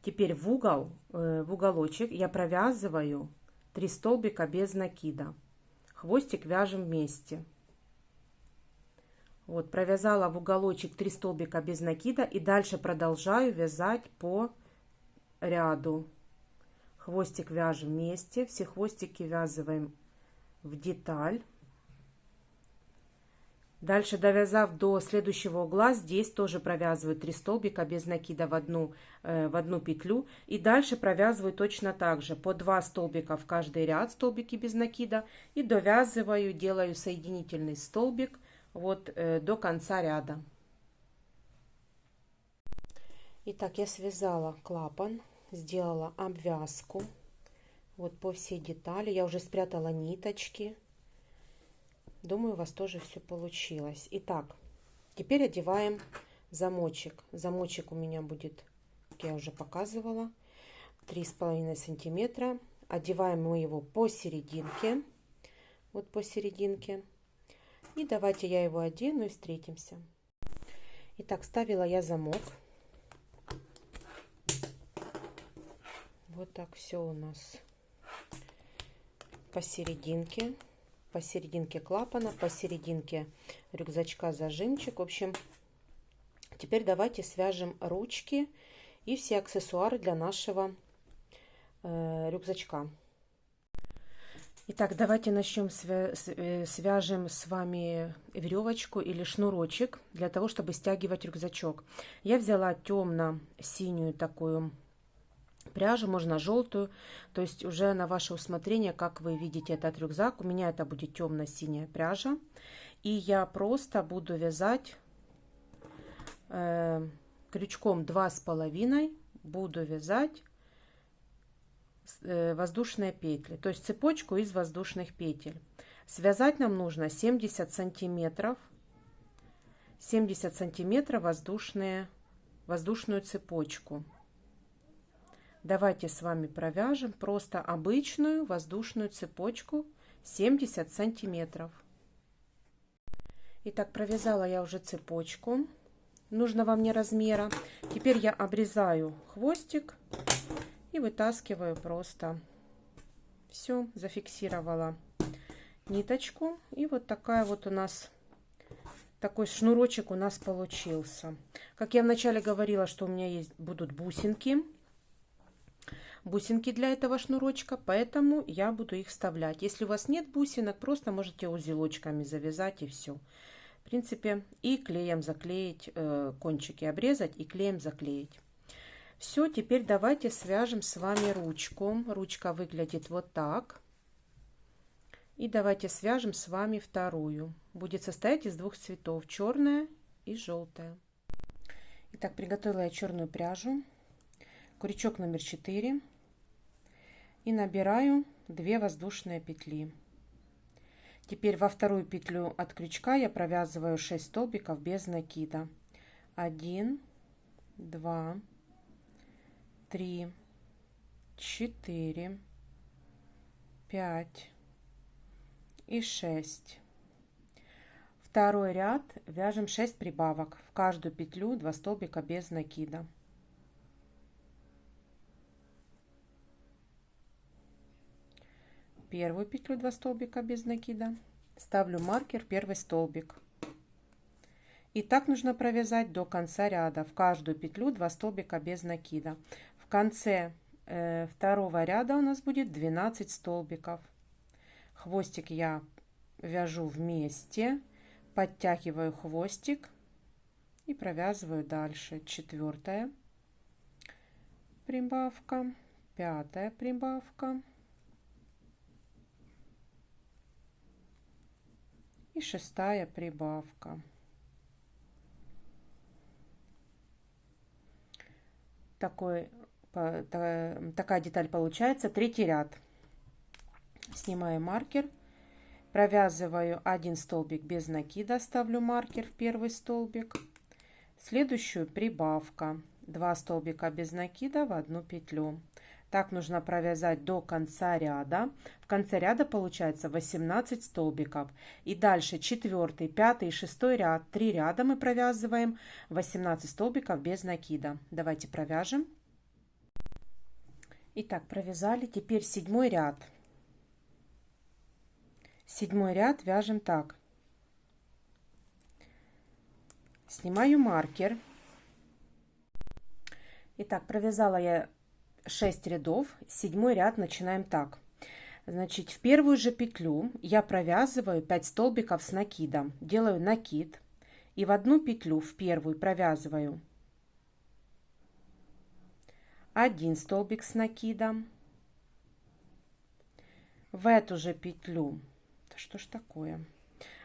Теперь в уголочек я провязываю 3 столбика без накида. Хвостик вяжем вместе. Вот, провязала в уголочек 3 столбика без накида и дальше продолжаю вязать по ряду. Хвостик вяжем вместе, все хвостики ввязываем в деталь. Дальше, довязав до следующего угла, здесь тоже провязываю 3 столбика без накида в одну петлю. И дальше провязываю точно так же, по 2 столбика в каждый ряд, столбики без накида. И довязываю, делаю соединительный столбик вот до конца ряда. Итак, я связала клапан, сделала обвязку вот по всей детали. Я уже спрятала ниточки. Думаю, у вас тоже все получилось. Итак, теперь одеваем замочек. Замочек у меня будет, как я уже показывала, 3,5 сантиметра. Одеваем мы его посерединке. Вот посерединке. И давайте я его одену и встретимся. Итак, ставила я замок. Вот так все у нас посерединке. Посерединке клапана, посерединке рюкзачка зажимчик. В общем, теперь давайте свяжем ручки и все аксессуары для нашего рюкзачка. Итак, давайте начнем, свяжем с вами веревочку или шнурочек для того, чтобы стягивать рюкзачок. Я взяла темно-синюю такую пряжу, можно желтую, то есть уже на ваше усмотрение, как вы видите этот рюкзак. У меня это будет темно-синяя пряжа, и я просто буду вязать крючком 2,5, буду вязать воздушные петли, то есть цепочку из воздушных петель. Связать нам нужно 70 сантиметров воздушную цепочку. Давайте с вами провяжем просто обычную воздушную цепочку 70 сантиметров. Итак, провязала я уже цепочку нужного мне размера. Теперь я обрезаю хвостик и вытаскиваю просто. Все, зафиксировала ниточку. И вот такая вот у нас, такой шнурочек у нас получился. Как я вначале говорила, что у меня будут бусинки для этого шнурочка, поэтому я буду их вставлять. Если у вас нет бусинок, просто можете узелочками завязать и все. В принципе, и клеем заклеить, кончики обрезать и клеем заклеить. Все, теперь давайте свяжем с вами ручку. Ручка выглядит вот так. И давайте свяжем с вами вторую. Будет состоять из 2 цветов, черная и желтая. Итак, приготовила я черную пряжу. Крючок номер 4. И набираю 2 воздушные петли. Теперь во вторую петлю от крючка я провязываю 6 столбиков без накида. 1, 2, 3, 4, 5 и 6. Второй ряд вяжем 6 прибавок. В каждую петлю 2 столбика без накида. Первую петлю 2 столбика без накида, ставлю маркер, первый столбик. И так нужно провязать до конца ряда. В каждую петлю 2 столбика без накида. В конце второго ряда у нас будет 12 столбиков. Хвостик я вяжу вместе, подтягиваю хвостик и провязываю дальше. 4-я прибавка, 5-я прибавка. И 6-я прибавка. Такая деталь получается. 3-й ряд. Снимаю маркер. Провязываю 1 столбик без накида. Ставлю маркер в первый столбик. Следующую прибавка. 2 столбика без накида в одну петлю. Так нужно провязать до конца ряда. В конце ряда получается 18 столбиков. И дальше 4, 5 и 6 ряд. 3 ряда мы провязываем 18 столбиков без накида. Давайте провяжем. Итак, провязали. Теперь 7 ряд. 7 ряд вяжем так. Снимаю маркер. Итак, провязала я 6 рядов. 7 ряд начинаем так. Значит, в первую же петлю я провязываю 5 столбиков с накидом. Делаю накид и в одну петлю, в первую, провязываю 1 столбик с накидом. В эту же петлю, да что ж такое?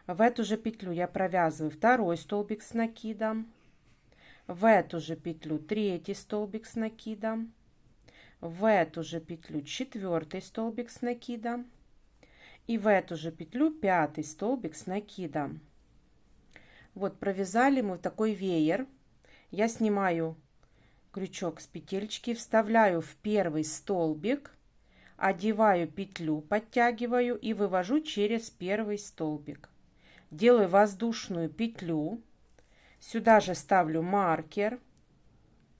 В эту же петлю я провязываю 2 столбик с накидом. В эту же петлю 3 столбик с накидом. В эту же петлю 4 столбик с накидом. И в эту же петлю 5 столбик с накидом. Вот провязали мы такой веер. Я снимаю крючок с петельки, вставляю в первый столбик, одеваю петлю, подтягиваю и вывожу через первый столбик. Делаю воздушную петлю. Сюда же ставлю маркер,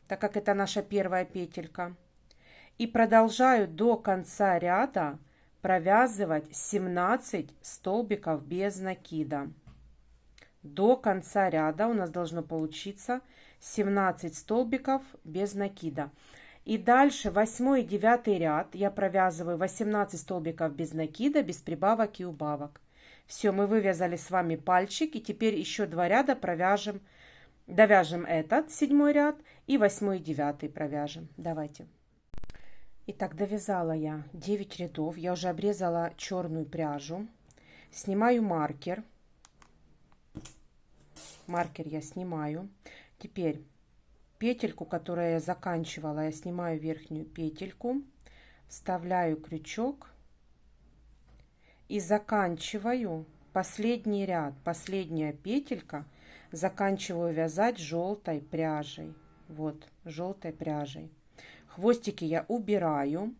так как это наша первая петелька. И продолжаю до конца ряда провязывать 17 столбиков без накида. До конца ряда у нас должно получиться 17 столбиков без накида. И дальше 8 и 9 ряд я провязываю 18 столбиков без накида, без прибавок и убавок. Все, мы вывязали с вами пальчик, и теперь еще 2 ряда провяжем, довяжем этот 7 ряд и 8 и 9 провяжем. Давайте. Итак, довязала я 9 рядов, я уже обрезала черную пряжу. Снимаю маркер. Маркер я снимаю. Теперь петельку, которую я заканчивала, я снимаю верхнюю петельку, вставляю крючок и заканчиваю последний ряд. Последняя петелька заканчиваю вязать желтой пряжей. Вот, желтой пряжей. Хвостики я убираю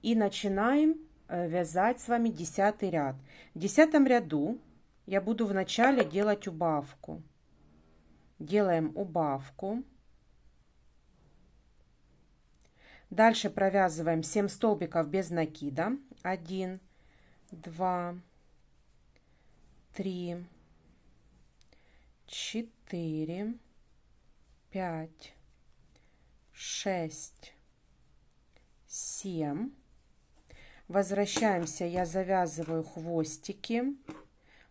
и начинаем вязать с вами 10 ряд. В 10 ряду я буду вначале делать убавку. Делаем убавку. Дальше провязываем 7 столбиков без накида. 1, 2, 3, 4, 5, 6, 7. Возвращаемся, я завязываю хвостики,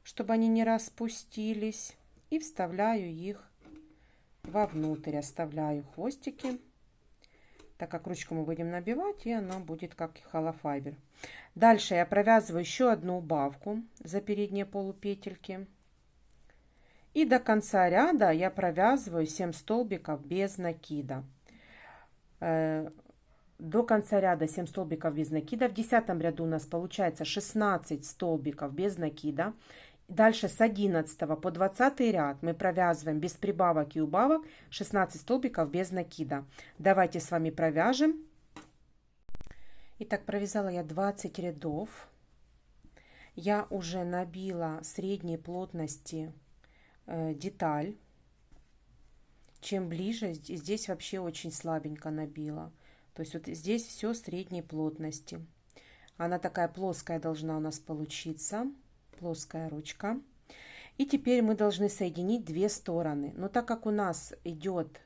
чтобы они не распустились, и вставляю их вовнутрь. Оставляю хвостики, так как ручку мы будем набивать, и она будет как холофайбер. Дальше я провязываю еще одну убавку за передние полупетельки. И до конца ряда я провязываю 7 столбиков без накида. До конца ряда 7 столбиков без накида. В 10 ряду у нас получается 16 столбиков без накида. Дальше с 11 по 20 ряд мы провязываем без прибавок и убавок 16 столбиков без накида. Давайте с вами провяжем. Итак, провязала я 20 рядов. Я уже набила средней плотности деталь. Чем ближе, здесь вообще очень слабенько набила. То есть вот здесь все средней плотности. Она такая плоская должна у нас получиться. Плоская ручка. И теперь мы должны соединить 2 стороны. Но так как у нас идет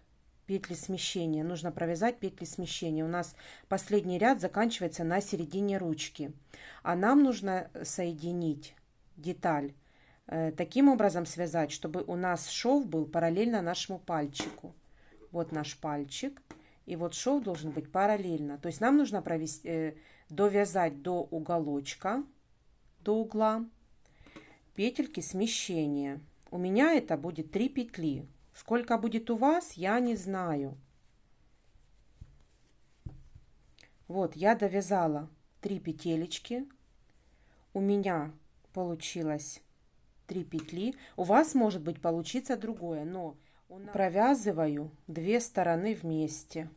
петли смещения, нужно провязать петли смещения. У нас последний ряд заканчивается на середине ручки. А нам нужно соединить деталь, таким образом связать, чтобы у нас шов был параллельно нашему пальчику. Вот наш пальчик. И вот шов должен быть параллельно. То есть нам нужно довязать до уголочка, до угла, петельки смещения. У меня это будет 3 петли. Сколько будет у вас, я не знаю. Вот я довязала 3 петелечки. У меня получилось 3 петли. У вас может быть получиться другое, но провязываю 2 стороны вместе.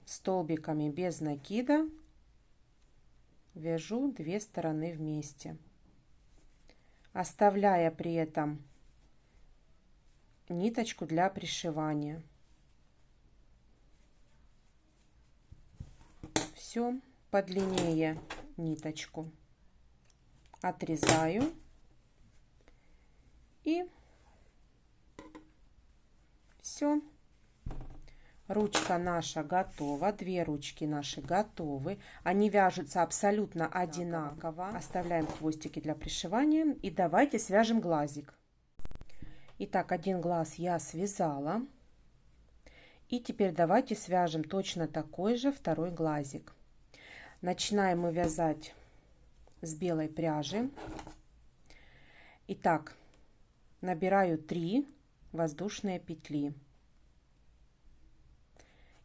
столбиками без накида вяжу 2 стороны вместе, оставляя при этом ниточку для пришивания. Все, подлиннее ниточку отрезаю и все. Ручка наша готова, 2 ручки наши готовы. Они вяжутся абсолютно одинаково. Оставляем хвостики для пришивания и давайте свяжем глазик. Итак, один глаз я связала. И теперь давайте свяжем точно такой же второй глазик. Начинаем мы вязать с белой пряжи. Итак, набираю 3 воздушные петли.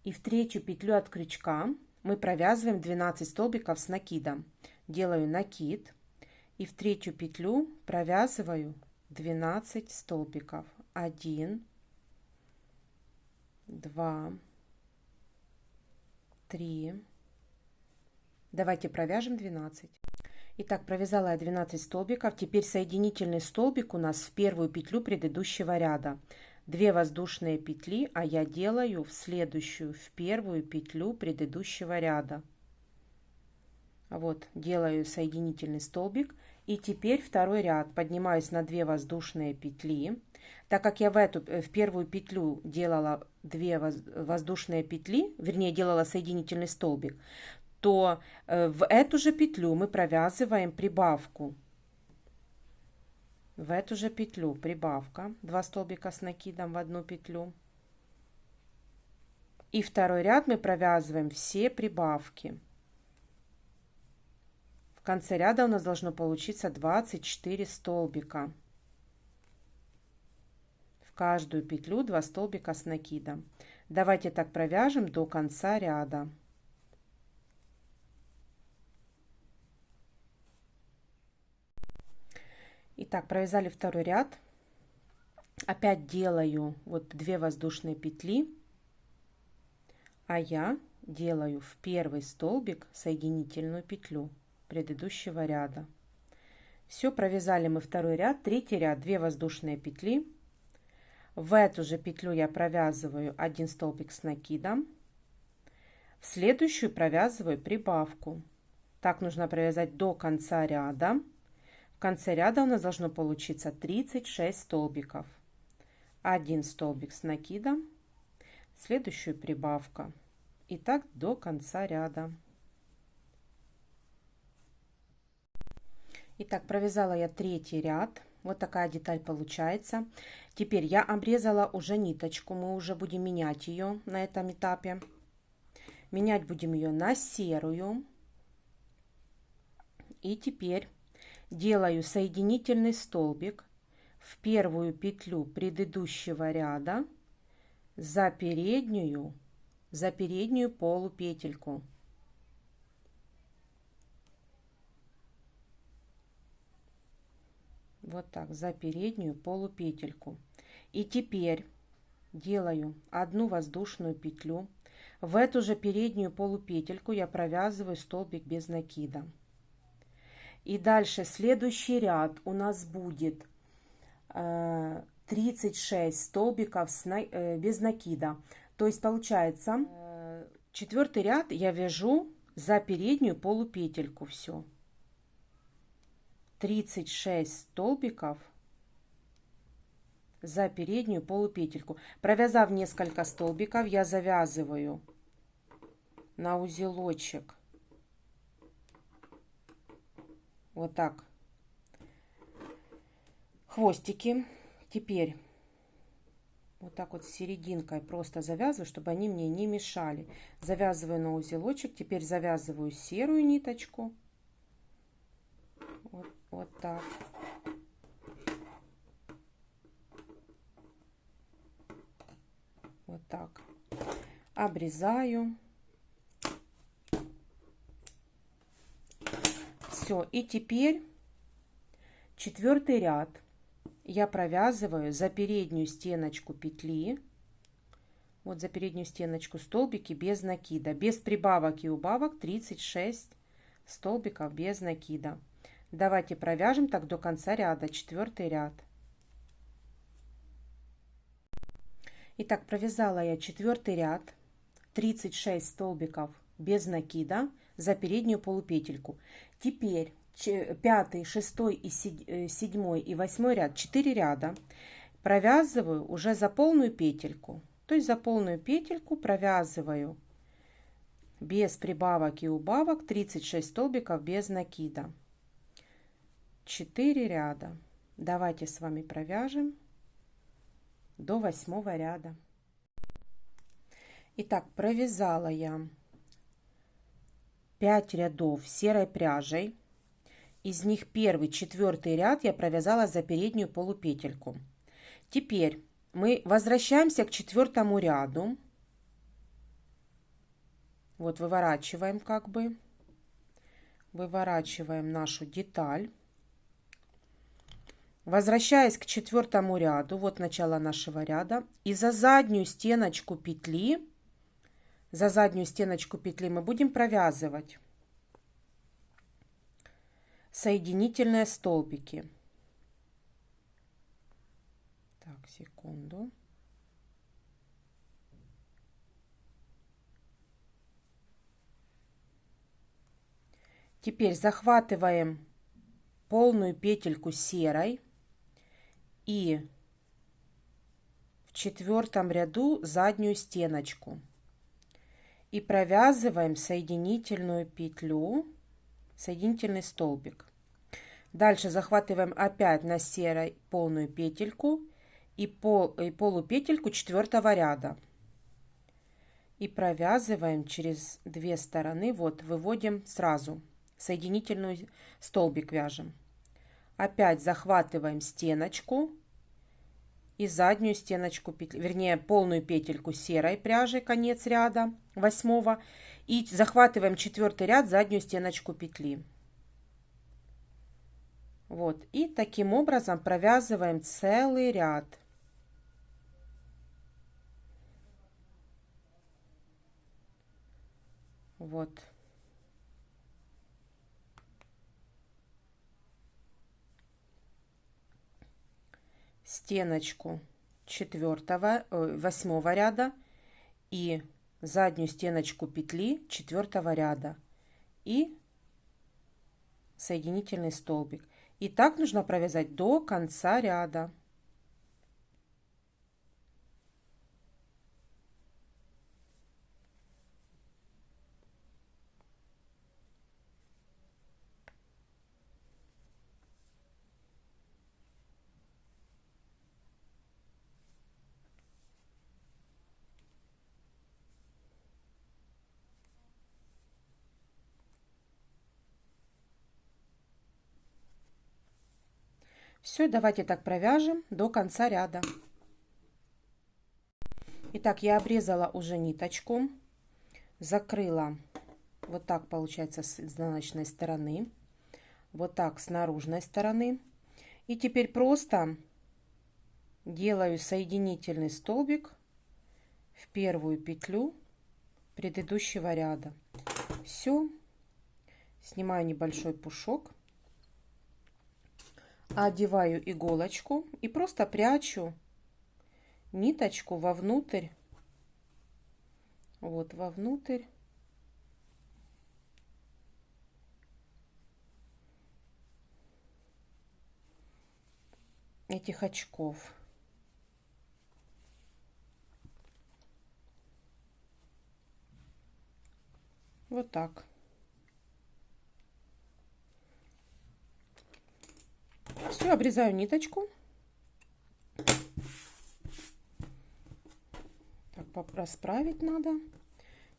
И в третью петлю от крючка мы провязываем 12 столбиков с накидом. Делаю накид и в третью петлю провязываю 12 столбиков. 1, 2, 3. Давайте провяжем 12. Итак, провязала я 12 столбиков. Теперь соединительный столбик у нас в первую петлю предыдущего ряда. 2 воздушные петли, а я делаю в следующую, в первую петлю предыдущего ряда. Вот, делаю соединительный столбик. И теперь второй ряд. Поднимаюсь на 2 воздушные петли. Так как я в первую петлю делала 2 воздушные петли, вернее, делала соединительный столбик, то в эту же петлю мы провязываем прибавку. В эту же петлю прибавка, 2 столбика с накидом в одну петлю. И второй ряд мы провязываем все прибавки. В конце ряда у нас должно получиться 24 столбика. В каждую петлю 2 столбика с накидом. Давайте так провяжем до конца ряда. Итак, провязали второй ряд. Опять делаю вот 2 воздушные петли, а я делаю в первый столбик соединительную петлю предыдущего ряда. Все, провязали мы второй ряд. Третий ряд, 2 воздушные петли. В эту же петлю я провязываю 1 столбик с накидом. В следующую провязываю прибавку. Так нужно провязать до конца ряда. В конце ряда у нас должно получиться 36 столбиков. 1 столбик с накидом, следующую прибавка. И так до конца ряда. Итак, провязала я третий ряд. Вот такая деталь получается. Теперь я обрезала уже ниточку. Мы уже будем менять ее на этом этапе. Менять будем ее на серую. И теперь делаю соединительный столбик в первую петлю предыдущего ряда за переднюю полупетельку. Вот так, за переднюю полупетельку. И теперь делаю 1 воздушную петлю. В эту же переднюю полупетельку я провязываю столбик без накида. И дальше следующий ряд у нас будет 36 столбиков без накида. То есть получается, 4-й ряд я вяжу за переднюю полупетельку. Все. 36 столбиков за переднюю полупетельку. Провязав несколько столбиков, я завязываю на узелочек. Вот так. Хвостики. Теперь вот так вот с серединкой просто завязываю, чтобы они мне не мешали. Завязываю на узелочек. Теперь завязываю серую ниточку. Вот так. Вот так. Обрезаю. Все. И теперь 4-й ряд я провязываю за переднюю стеночку петли Вот за переднюю стеночку столбики без накида, без прибавок и убавок 36 столбиков без накида. Давайте провяжем так до конца ряда, 4 ряд. Итак, провязала я 4 ряд, 36 столбиков без накида за переднюю полупетельку. Теперь 5, 6, 7 и 8 ряд, 4 ряда провязываю уже за полную петельку. То есть за полную петельку провязываю без прибавок и убавок 36 столбиков без накида. 4 ряда. Давайте с вами провяжем до 8 ряда. Итак, провязала я 5 рядов серой пряжей. Из них первый, 4 ряд я провязала за переднюю полупетельку. Теперь мы возвращаемся к 4 ряду. Вот выворачиваем как бы. Выворачиваем нашу деталь. Возвращаясь к 4 ряду, вот начало нашего ряда, и за заднюю стеночку петли, мы будем провязывать соединительные столбики. Так, секунду. Теперь захватываем полную петельку серой и в 4 ряду заднюю стеночку и провязываем соединительную петлю, соединительный столбик. Дальше захватываем опять на серой полную петельку и полупетельку 4 ряда и провязываем через 2 стороны. Вот выводим сразу соединительный столбик, вяжем. Опять захватываем стеночку и заднюю стеночку петли, вернее полную петельку серой пряжи, конец ряда 8, и захватываем 4 ряд, заднюю стеночку петли. Вот, и таким образом провязываем целый ряд. Вот. Стеночку 8 ряда и заднюю стеночку петли 4 ряда и соединительный столбик. И так нужно провязать до конца ряда. Все, давайте так провяжем до конца ряда. Итак, я обрезала уже ниточку, закрыла вот так, получается, с изнаночной стороны, вот так с наружной стороны. И теперь просто делаю соединительный столбик в первую петлю предыдущего ряда. Все, снимаю небольшой пушок. Одеваю иголочку и просто прячу ниточку вовнутрь, вот вовнутрь этих очков. Вот так. Все, обрезаю ниточку. Так, расправить надо.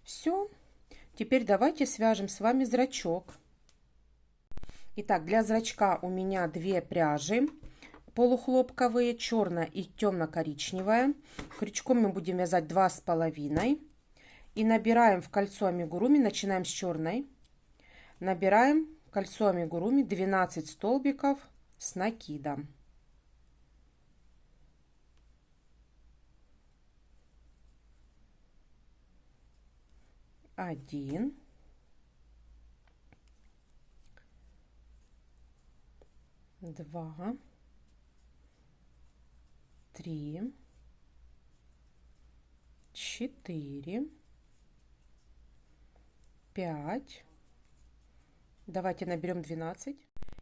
Все. Теперь давайте свяжем с вами зрачок. Итак, для зрачка у меня 2 пряжи полухлопковые, черная и темно-коричневая. Крючком мы будем вязать 2,5. И набираем в кольцо амигуруми, начинаем с черной. Набираем в кольцо амигуруми 12 столбиков с накидом. 1, 2, 3, 4, 5. Давайте наберем 12.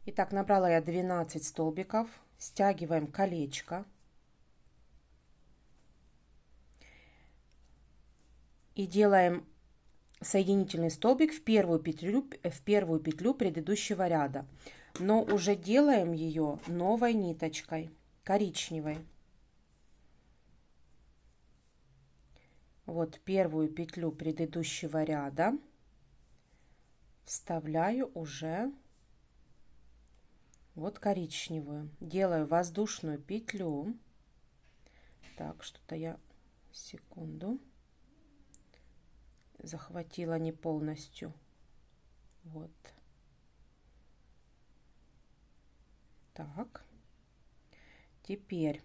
Итак, набрала я 12 столбиков. Стягиваем колечко. И делаем соединительный столбик в первую петлю предыдущего ряда. Но уже делаем ее новой ниточкой, коричневой. Вот первую петлю предыдущего ряда вставляю уже вот коричневую. Делаю воздушную петлю. Так, что-то я, секунду, захватила не полностью. Вот. Так. Теперь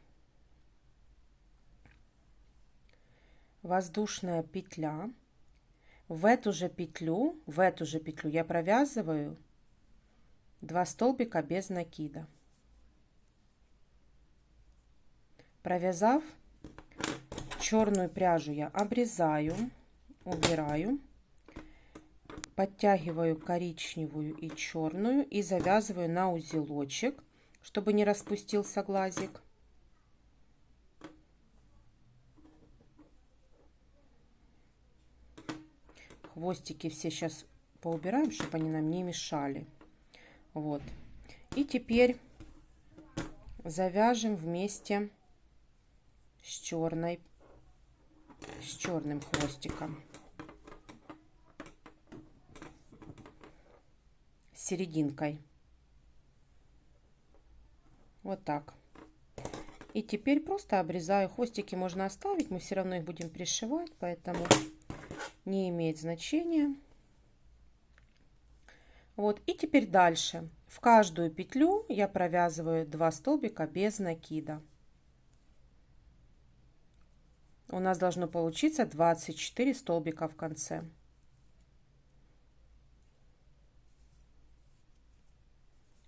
воздушная петля. В эту же петлю я провязываю 2 столбика без накида. Провязав, черную пряжу я обрезаю, убираю, подтягиваю коричневую и черную и завязываю на узелочек, чтобы не распустился глазик. Хвостики все сейчас поубираем, чтобы они нам не мешали. Вот. И теперь завяжем вместе с черным хвостиком. С серединкой. Вот так. И теперь просто обрезаю. Хвостики можно оставить, мы все равно их будем пришивать, поэтому не имеет значения. Вот, и теперь дальше. В каждую петлю я провязываю 2 столбика без накида. У нас должно получиться 24 столбика в конце.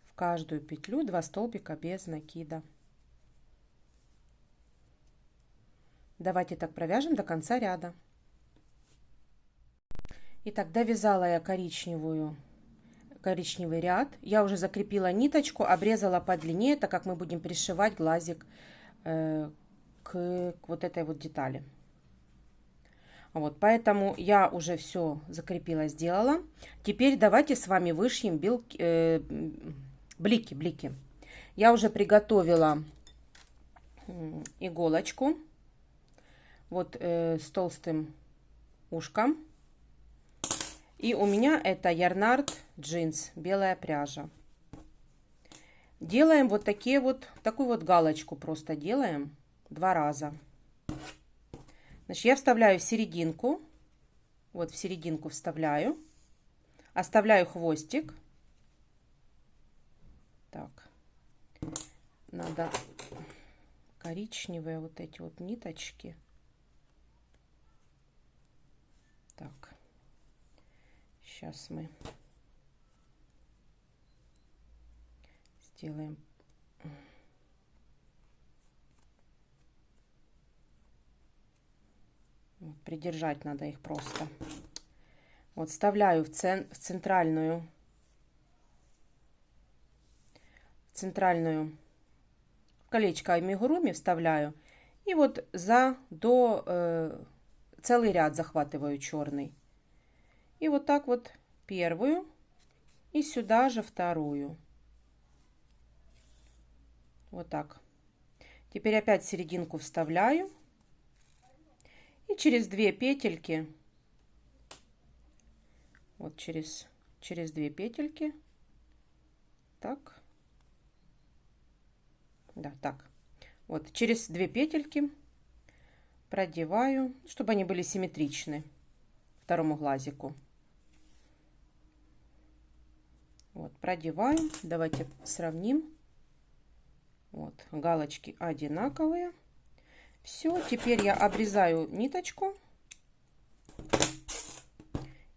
В каждую петлю 2 столбика без накида. Давайте так провяжем до конца ряда. Итак, довязала я коричневый ряд. Я уже закрепила ниточку, обрезала по длине, так как мы будем пришивать глазик к вот этой вот детали. Вот, поэтому я уже все закрепила, сделала. Теперь давайте с вами вышьем блики. Я уже приготовила иголочку вот с толстым ушком. И у меня это Ярнард джинс, белая пряжа. Делаем вот такую вот галочку просто делаем 2 раза. Значит, я вставляю в серединку, вот в серединку вставляю, оставляю хвостик. Так, надо коричневые вот эти вот ниточки. Так. Сейчас мы сделаем. Вот, придержать надо их просто. Вот вставляю в центральную колечко амигуруми вставляю. И вот целый ряд захватываю черный. И вот так вот первую и сюда же вторую. Вот так. Теперь опять в серединку вставляю. И через 2 петельки, вот через 2 петельки, так, да, так, вот через 2 петельки продеваю, чтобы они были симметричны второму глазику. Вот, продеваем. Давайте сравним. Вот, галочки одинаковые. Все, теперь я обрезаю ниточку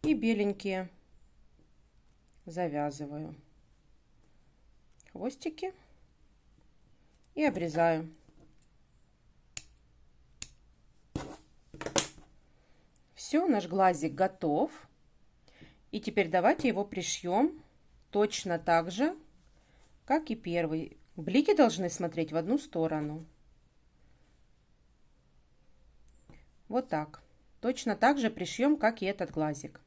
И беленькие завязываю хвостики и обрезаю. Все, наш глазик готов. И теперь давайте его пришьем точно так же, как и первый. Блики должны смотреть в одну сторону. Вот так. Точно так же пришьем, как и этот глазик.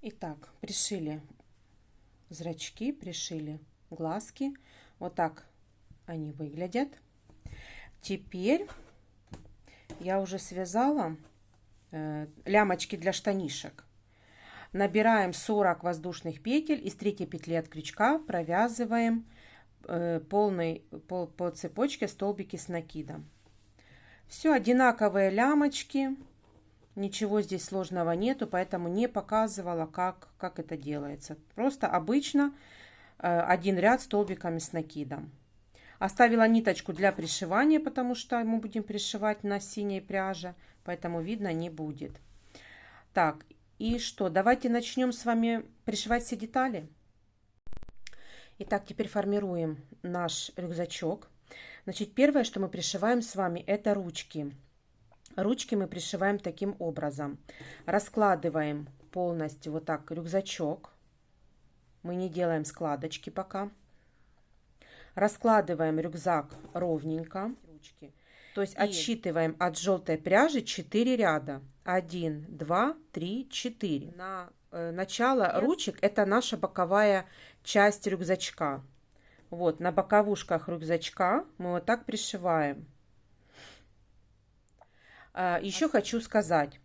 Итак, пришили зрачки, пришили глазки. Вот так они выглядят. Теперь я уже связала лямочки для штанишек. Набираем 40 воздушных петель, из третьей петли от крючка провязываем по цепочке столбики с накидом. Все одинаковые лямочки. Ничего здесь сложного нету, поэтому не показывала, как это делается. Просто обычно один ряд столбиками с накидом. Оставила ниточку для пришивания, потому что мы будем пришивать на синей пряже, поэтому видно не будет. Так, и что? Давайте начнем с вами пришивать все детали. Итак, теперь формируем наш рюкзачок. Значит, первое, что мы пришиваем с вами, это ручки. Ручки мы пришиваем таким образом. Раскладываем полностью вот так рюкзачок. Мы не делаем складочки пока. Раскладываем рюкзак ровненько. То есть отсчитываем от желтой пряжи 4 ряда. 1, 2, 3, 4. Начало ручек это наша боковая часть рюкзачка. Вот на боковушках рюкзачка мы вот так пришиваем. Еще хочу сказать,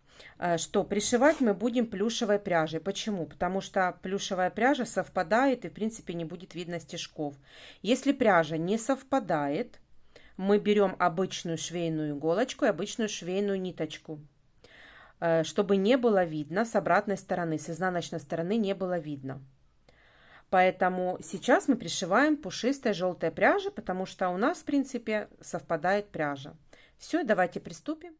что пришивать мы будем плюшевой пряжей. Почему? Потому что плюшевая пряжа совпадает и в принципе не будет видно стежков. Если пряжа не совпадает, мы берем обычную швейную иголочку и обычную швейную ниточку, чтобы не было видно с обратной стороны, с изнаночной стороны не было видно. Поэтому сейчас мы пришиваем пушистой желтой пряжей, потому что у нас в принципе совпадает пряжа. Все, давайте приступим.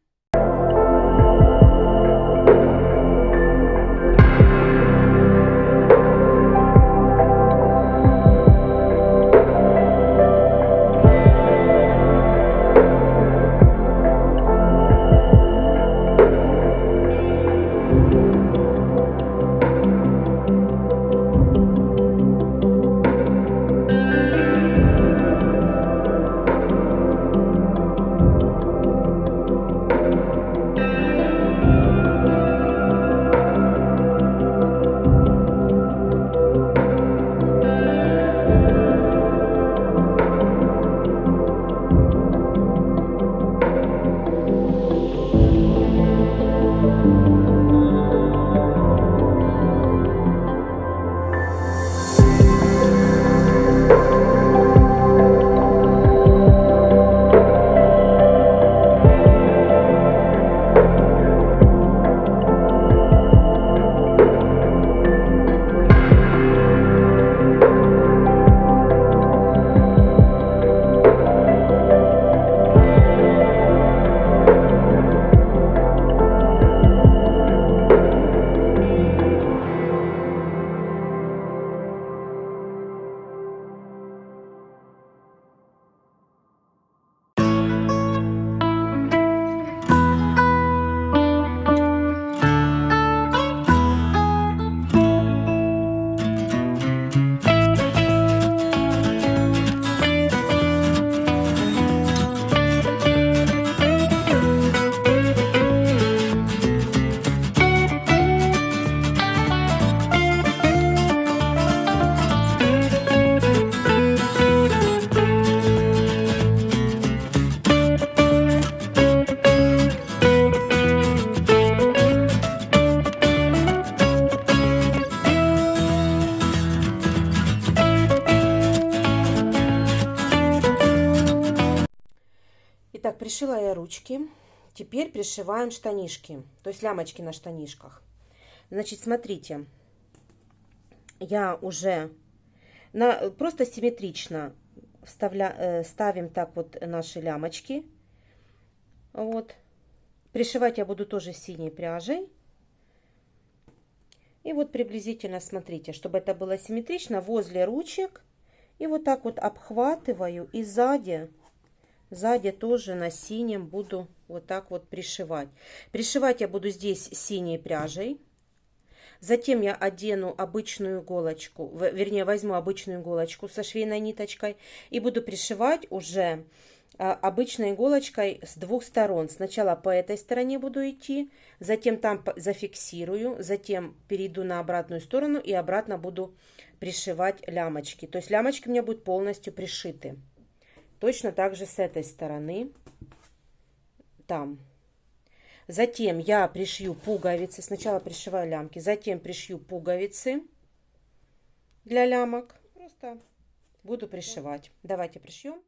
Пришила я ручки. Теперь пришиваем штанишки, то есть лямочки на штанишках. Значит, смотрите, я уже просто симметрично ставим так вот наши лямочки. Вот. Пришивать я буду тоже синей пряжей. И вот приблизительно смотрите, чтобы это было симметрично, возле ручек. И вот так вот обхватываю и сзади тоже на синем буду вот так вот пришивать. Пришивать я буду здесь синей пряжей. Затем я одену обычную иголочку, вернее возьму обычную иголочку со швейной ниточкой и буду пришивать уже обычной иголочкой с двух сторон. Сначала по этой стороне буду идти, затем там зафиксирую, затем перейду на обратную сторону и обратно буду пришивать лямочки. То есть лямочки у меня будут полностью пришиты. Точно так же с этой стороны. Там. Затем я пришью пуговицы. Сначала пришиваю лямки, затем пришью пуговицы для лямок. Просто буду пришивать. Давайте пришьем.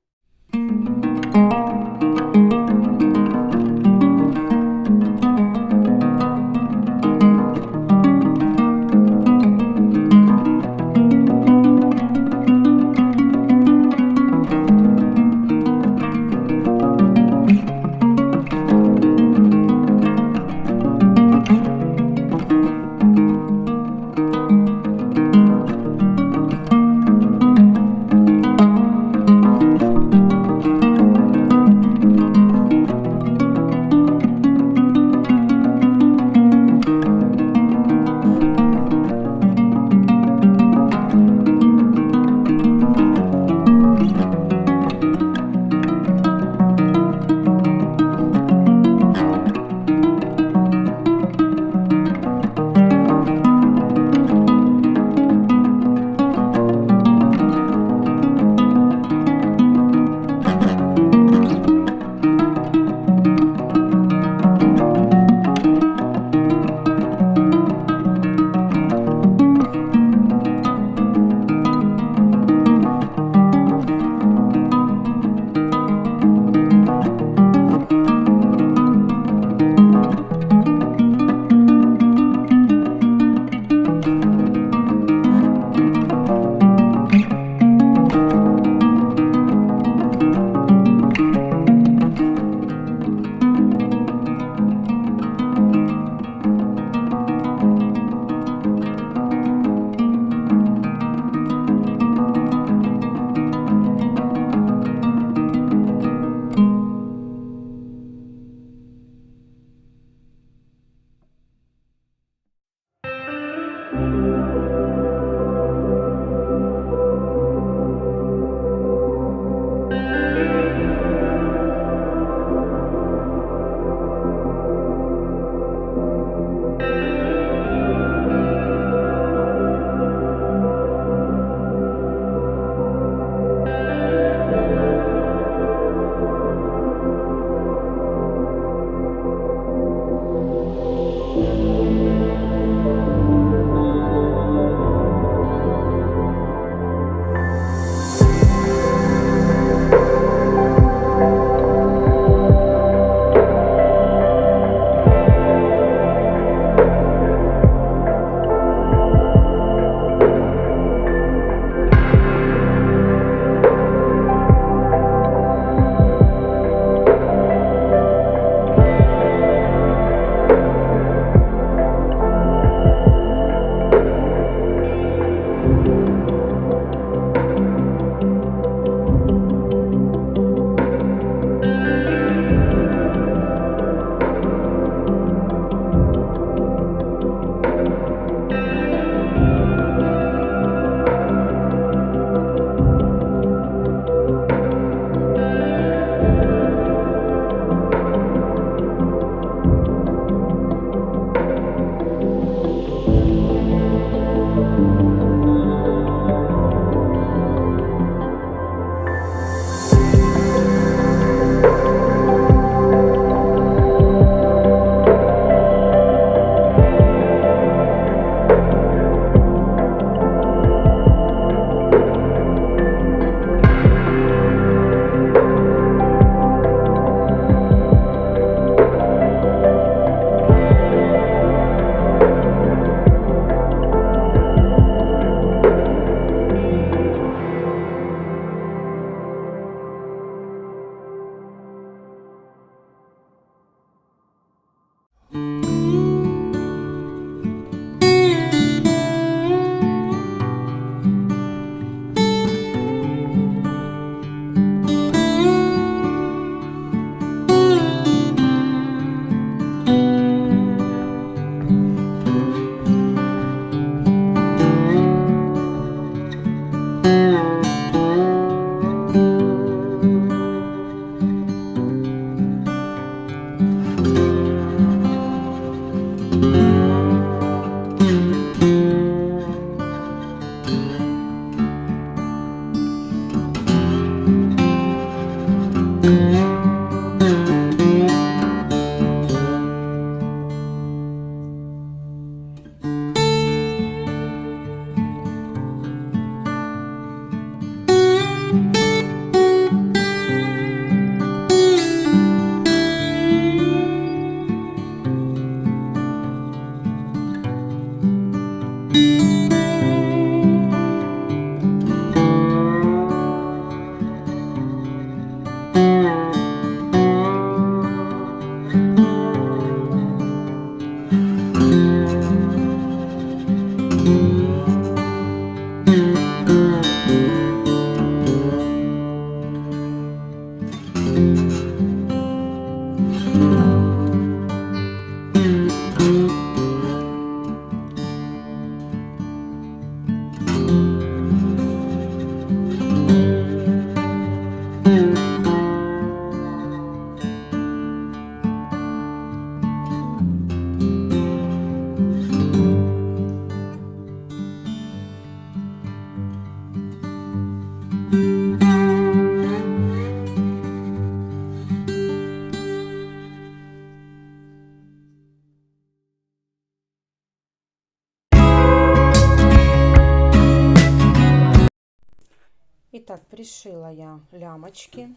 Итак, пришила я лямочки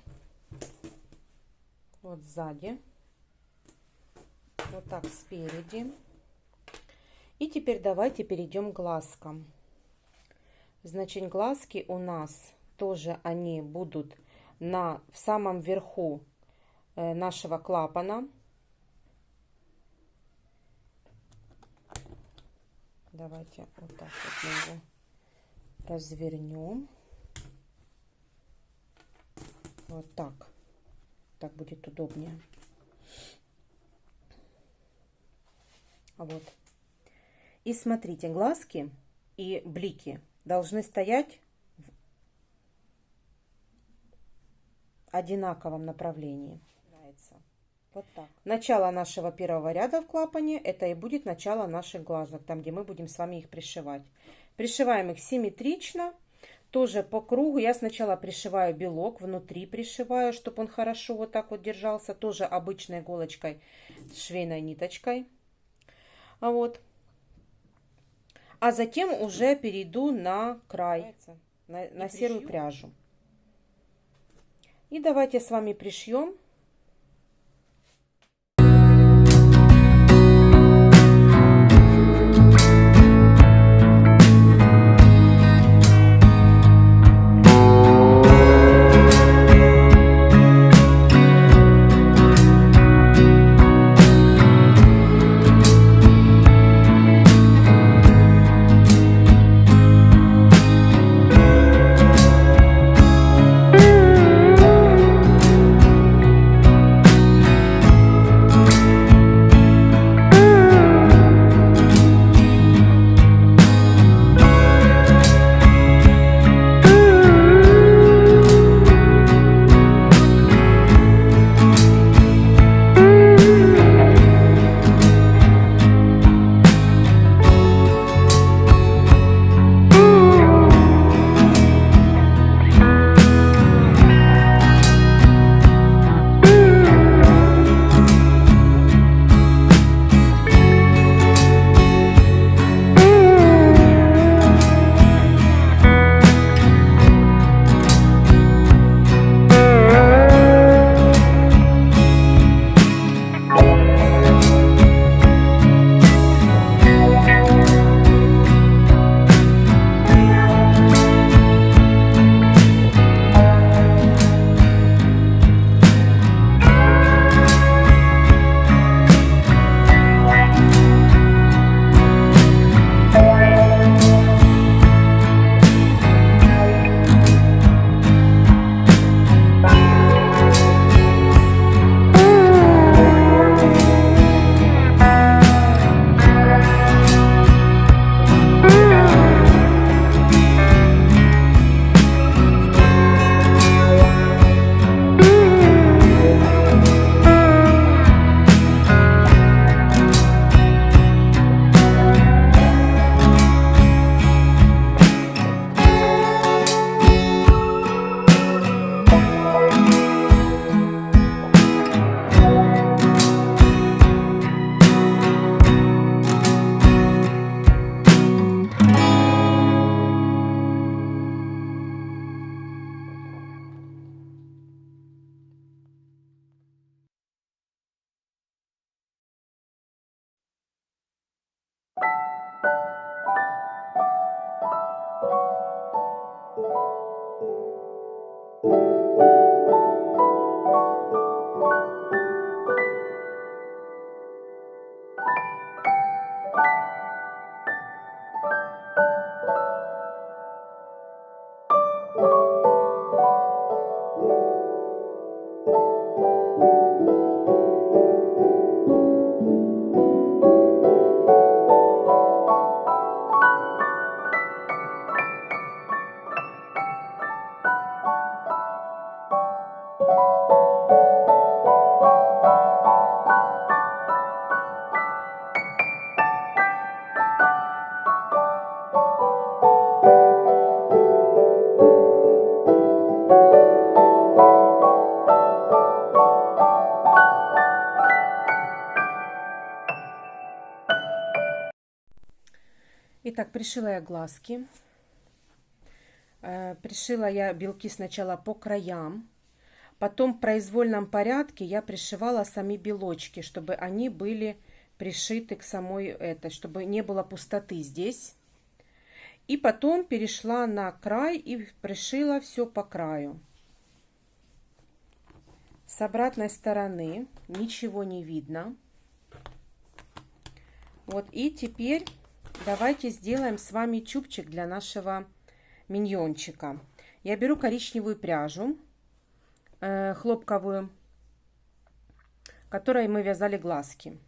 вот сзади, вот так спереди. И теперь давайте перейдем к глазкам. Значит, глазки у нас тоже они будут в самом верху нашего клапана. Давайте вот так вот мы его развернем. Вот так. Так будет удобнее. Вот. И смотрите, глазки и блики должны стоять в одинаковом направлении. Вот так. Начало нашего первого ряда в клапане, это и будет начало наших глазок, там, где мы будем с вами их пришивать. Пришиваем их симметрично. Тоже по кругу. Я сначала пришиваю белок, внутри пришиваю, чтобы он хорошо вот так вот держался. Тоже обычной иголочкой, швейной ниточкой. Вот. А затем уже перейду на край, на серую пряжу. И давайте с вами пришьем. Итак, пришила я глазки. Пришила я белки сначала по краям. Потом в произвольном порядке я пришивала сами белочки, чтобы они были пришиты к самой чтобы не было пустоты здесь. И потом перешла на край и пришила все по краю. С обратной стороны ничего не видно. Вот, и теперь давайте сделаем с вами чубчик для нашего миньончика. Я беру коричневую пряжу, хлопковую, которой мы вязали глазки.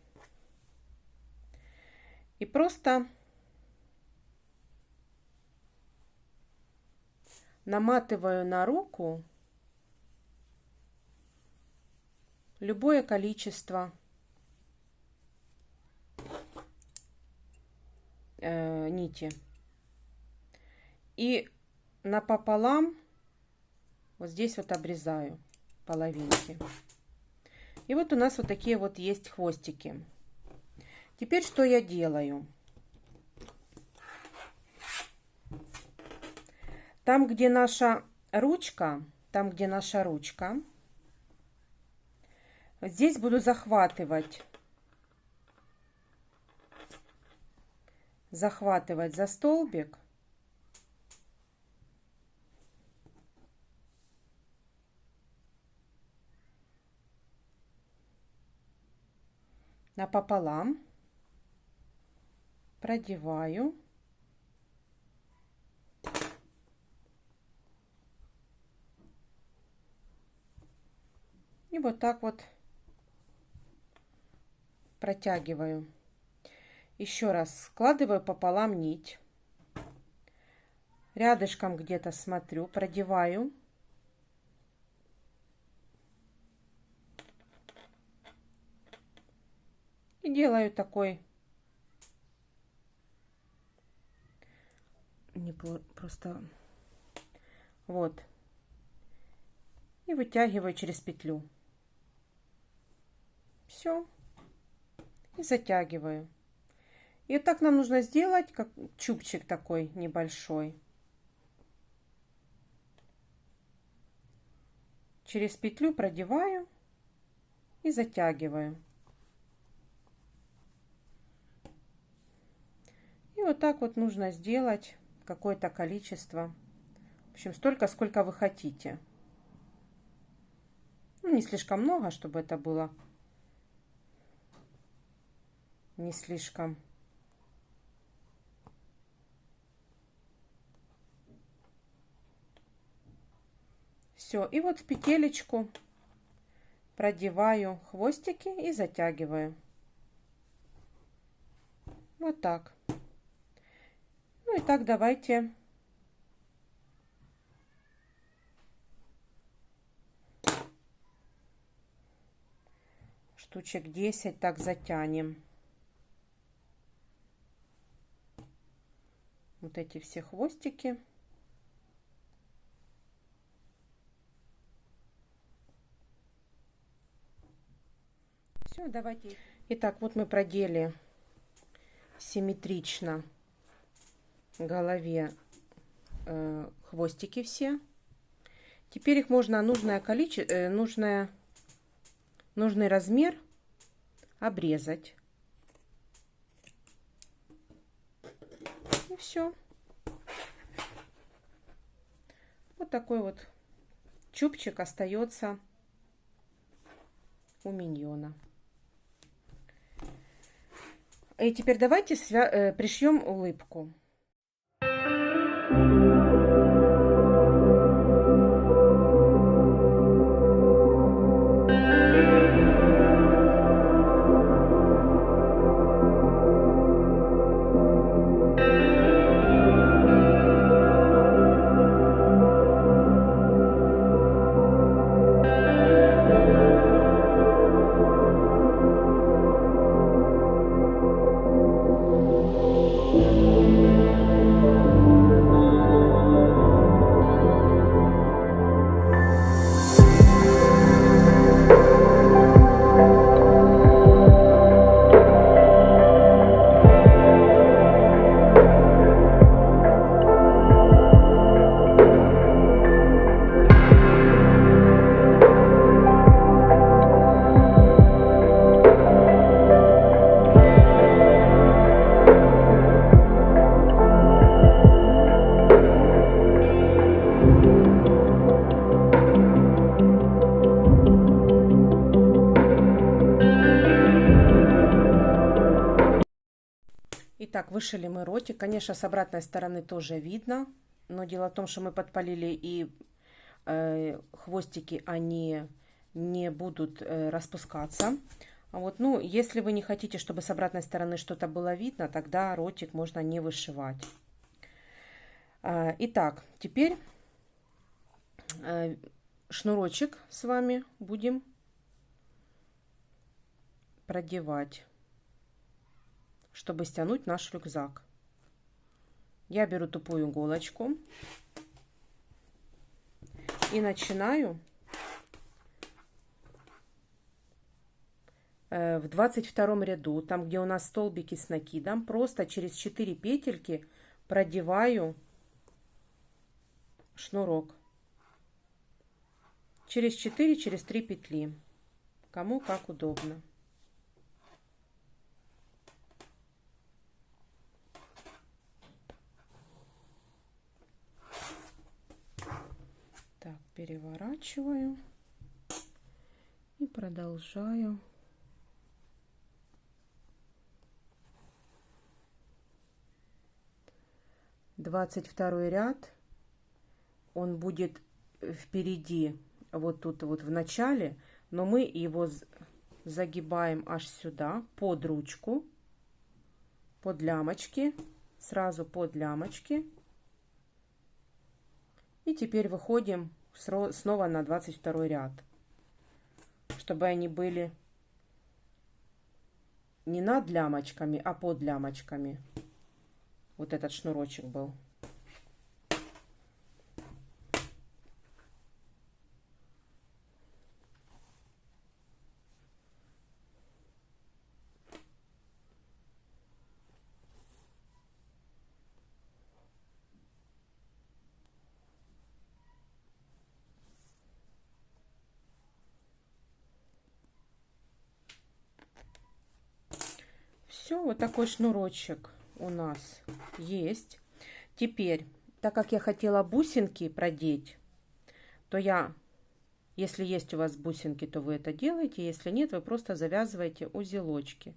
И просто наматываю на руку любое количество нити. И напополам вот здесь вот обрезаю половинки. И вот у нас вот такие вот есть хвостики. Теперь что я делаю? Там, где наша ручка, здесь буду захватывать за столбик. Напополам продеваю. И вот так вот протягиваю. Еще раз складываю пополам нить. Рядышком где-то смотрю, продеваю. И делаю такой просто вот. И вытягиваю через петлю. Все. И затягиваю. И вот так нам нужно сделать, как чубчик такой небольшой. Через петлю продеваю и затягиваю. И вот так вот нужно сделать какое-то количество. В общем, столько, сколько вы хотите. Ну, не слишком много, чтобы это было не слишком. Все, и вот в петелечку продеваю хвостики и затягиваю. Вот так. Ну и так давайте штучек 10 так затянем. Вот эти все хвостики. Все, давайте. Итак, вот мы продели симметрично голове хвостики все. Теперь их можно нужное количество, нужный размер обрезать. И все. Вот такой вот чубчик остается у миньона. И теперь давайте пришьем улыбку. Итак, вышили мы ротик. Конечно, с обратной стороны тоже видно, но дело в том, что мы подпалили, и хвостики, они не будут распускаться. Вот, ну, если вы не хотите, чтобы с обратной стороны что-то было видно, тогда ротик можно не вышивать. Итак, теперь шнурочек с вами будем продевать, чтобы стянуть наш рюкзак. Я беру тупую иголочку и начинаю в 22 ряду, там, где у нас столбики с накидом, просто через 4 петельки продеваю шнурок. Через 4, через 3 петли. Кому как удобно. Так, переворачиваю и продолжаю. Двадцать второй ряд, он будет впереди, вот тут вот в начале, но мы его загибаем аж сюда, под ручку, под лямочки, сразу под лямочки. И теперь выходим снова на 22 ряд, чтобы они были не над лямочками, а под лямочками. Вот этот шнурочек был. Все, вот такой шнурочек у нас есть. Теперь, так как я хотела бусинки продеть, то если есть у вас бусинки, то вы это делаете. Если нет, вы просто завязываете узелочки.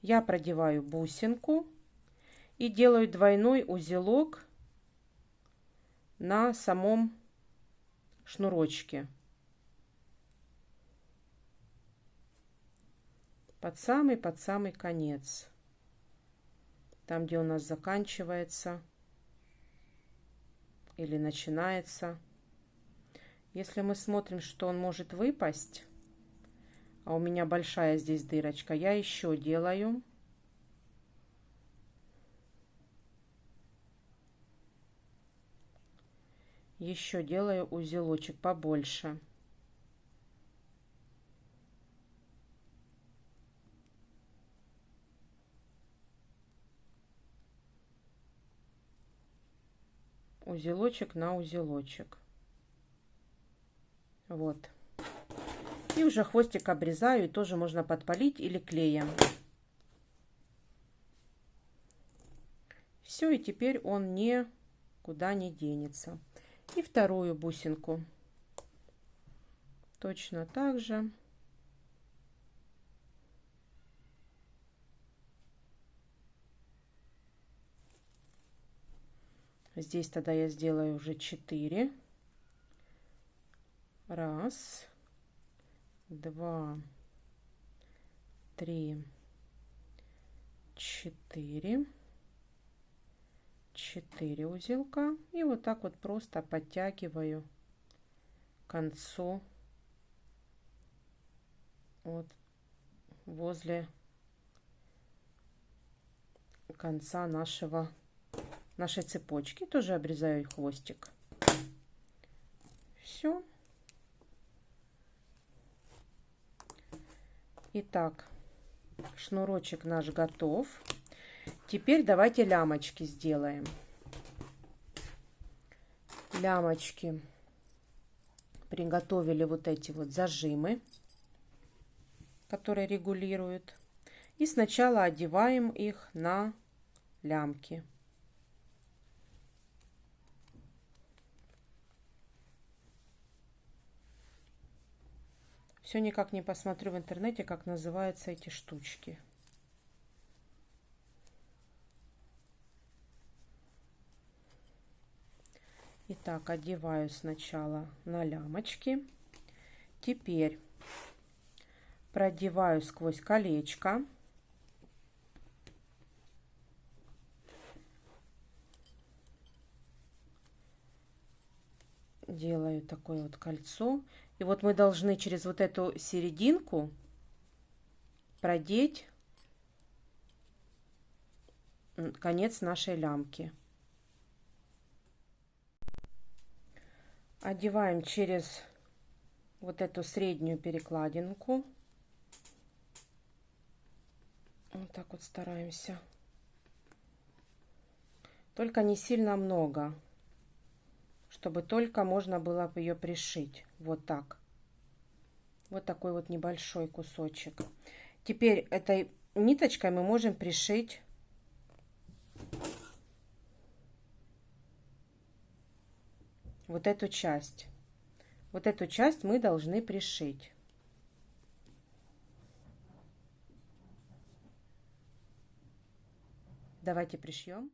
Я продеваю бусинку и делаю двойной узелок на самом шнурочке. Под самый конец. Там, где у нас заканчивается или начинается. Если мы смотрим, что он может выпасть, а у меня большая здесь дырочка, я еще делаю узелочек побольше. Узелочек на узелочек. Вот. И уже хвостик обрезаю, и тоже можно подпалить или клеем. Все, и теперь он никуда не денется. И вторую бусинку точно так же Здесь тогда я сделаю уже 4. 1, 2, 3, 4. 4 узелка. И вот так вот просто подтягиваю к концу, вот возле конца нашей цепочки. Тоже обрезаю хвостик. Все. Итак, шнурочек наш готов. Теперь давайте лямочки сделаем. Лямочки приготовили вот эти вот зажимы, которые регулируют. И сначала одеваем их на лямки. Все никак не посмотрю в интернете, как называются эти штучки. Итак, одеваю сначала на лямочки. Теперь продеваю сквозь колечко. Делаю такое вот кольцо. И вот мы должны через вот эту серединку продеть конец нашей лямки. Одеваем через вот эту среднюю перекладинку. Вот так вот стараемся. Только не сильно много, чтобы только можно было ее пришить. Вот так. Вот такой вот небольшой кусочек. Теперь этой ниточкой мы можем пришить вот эту часть. Вот эту часть мы должны пришить. Давайте пришьем.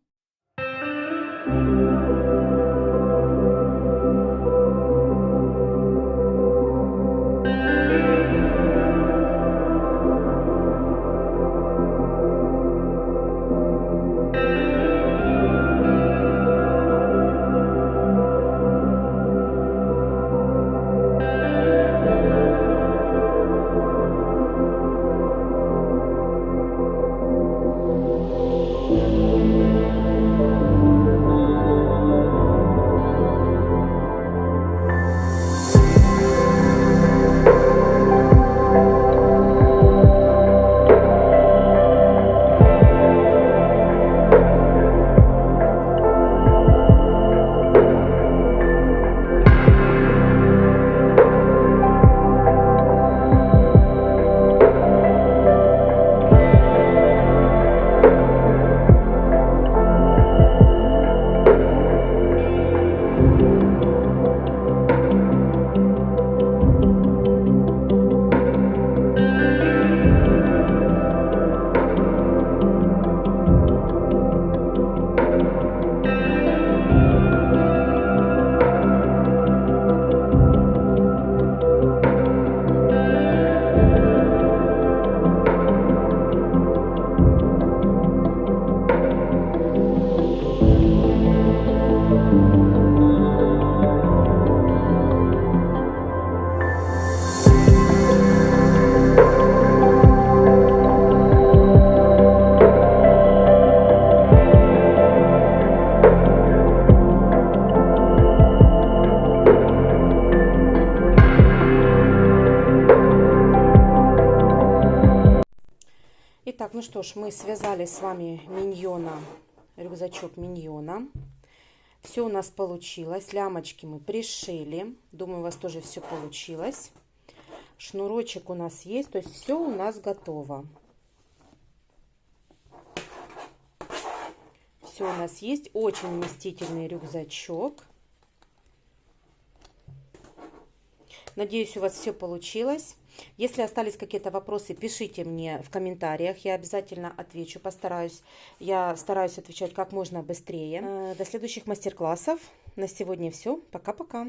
Итак, ну что ж, мы связали с вами миньона, рюкзачок миньона. Все у нас получилось. Лямочки мы пришили. Думаю, у вас тоже все получилось. Шнурочек у нас есть. То есть все у нас готово. Все у нас есть. Очень вместительный рюкзачок. Надеюсь, у вас все получилось. Если остались какие-то вопросы, пишите мне в комментариях, я обязательно отвечу, постараюсь. Я стараюсь отвечать как можно быстрее. До следующих мастер-классов. На сегодня все. Пока-пока.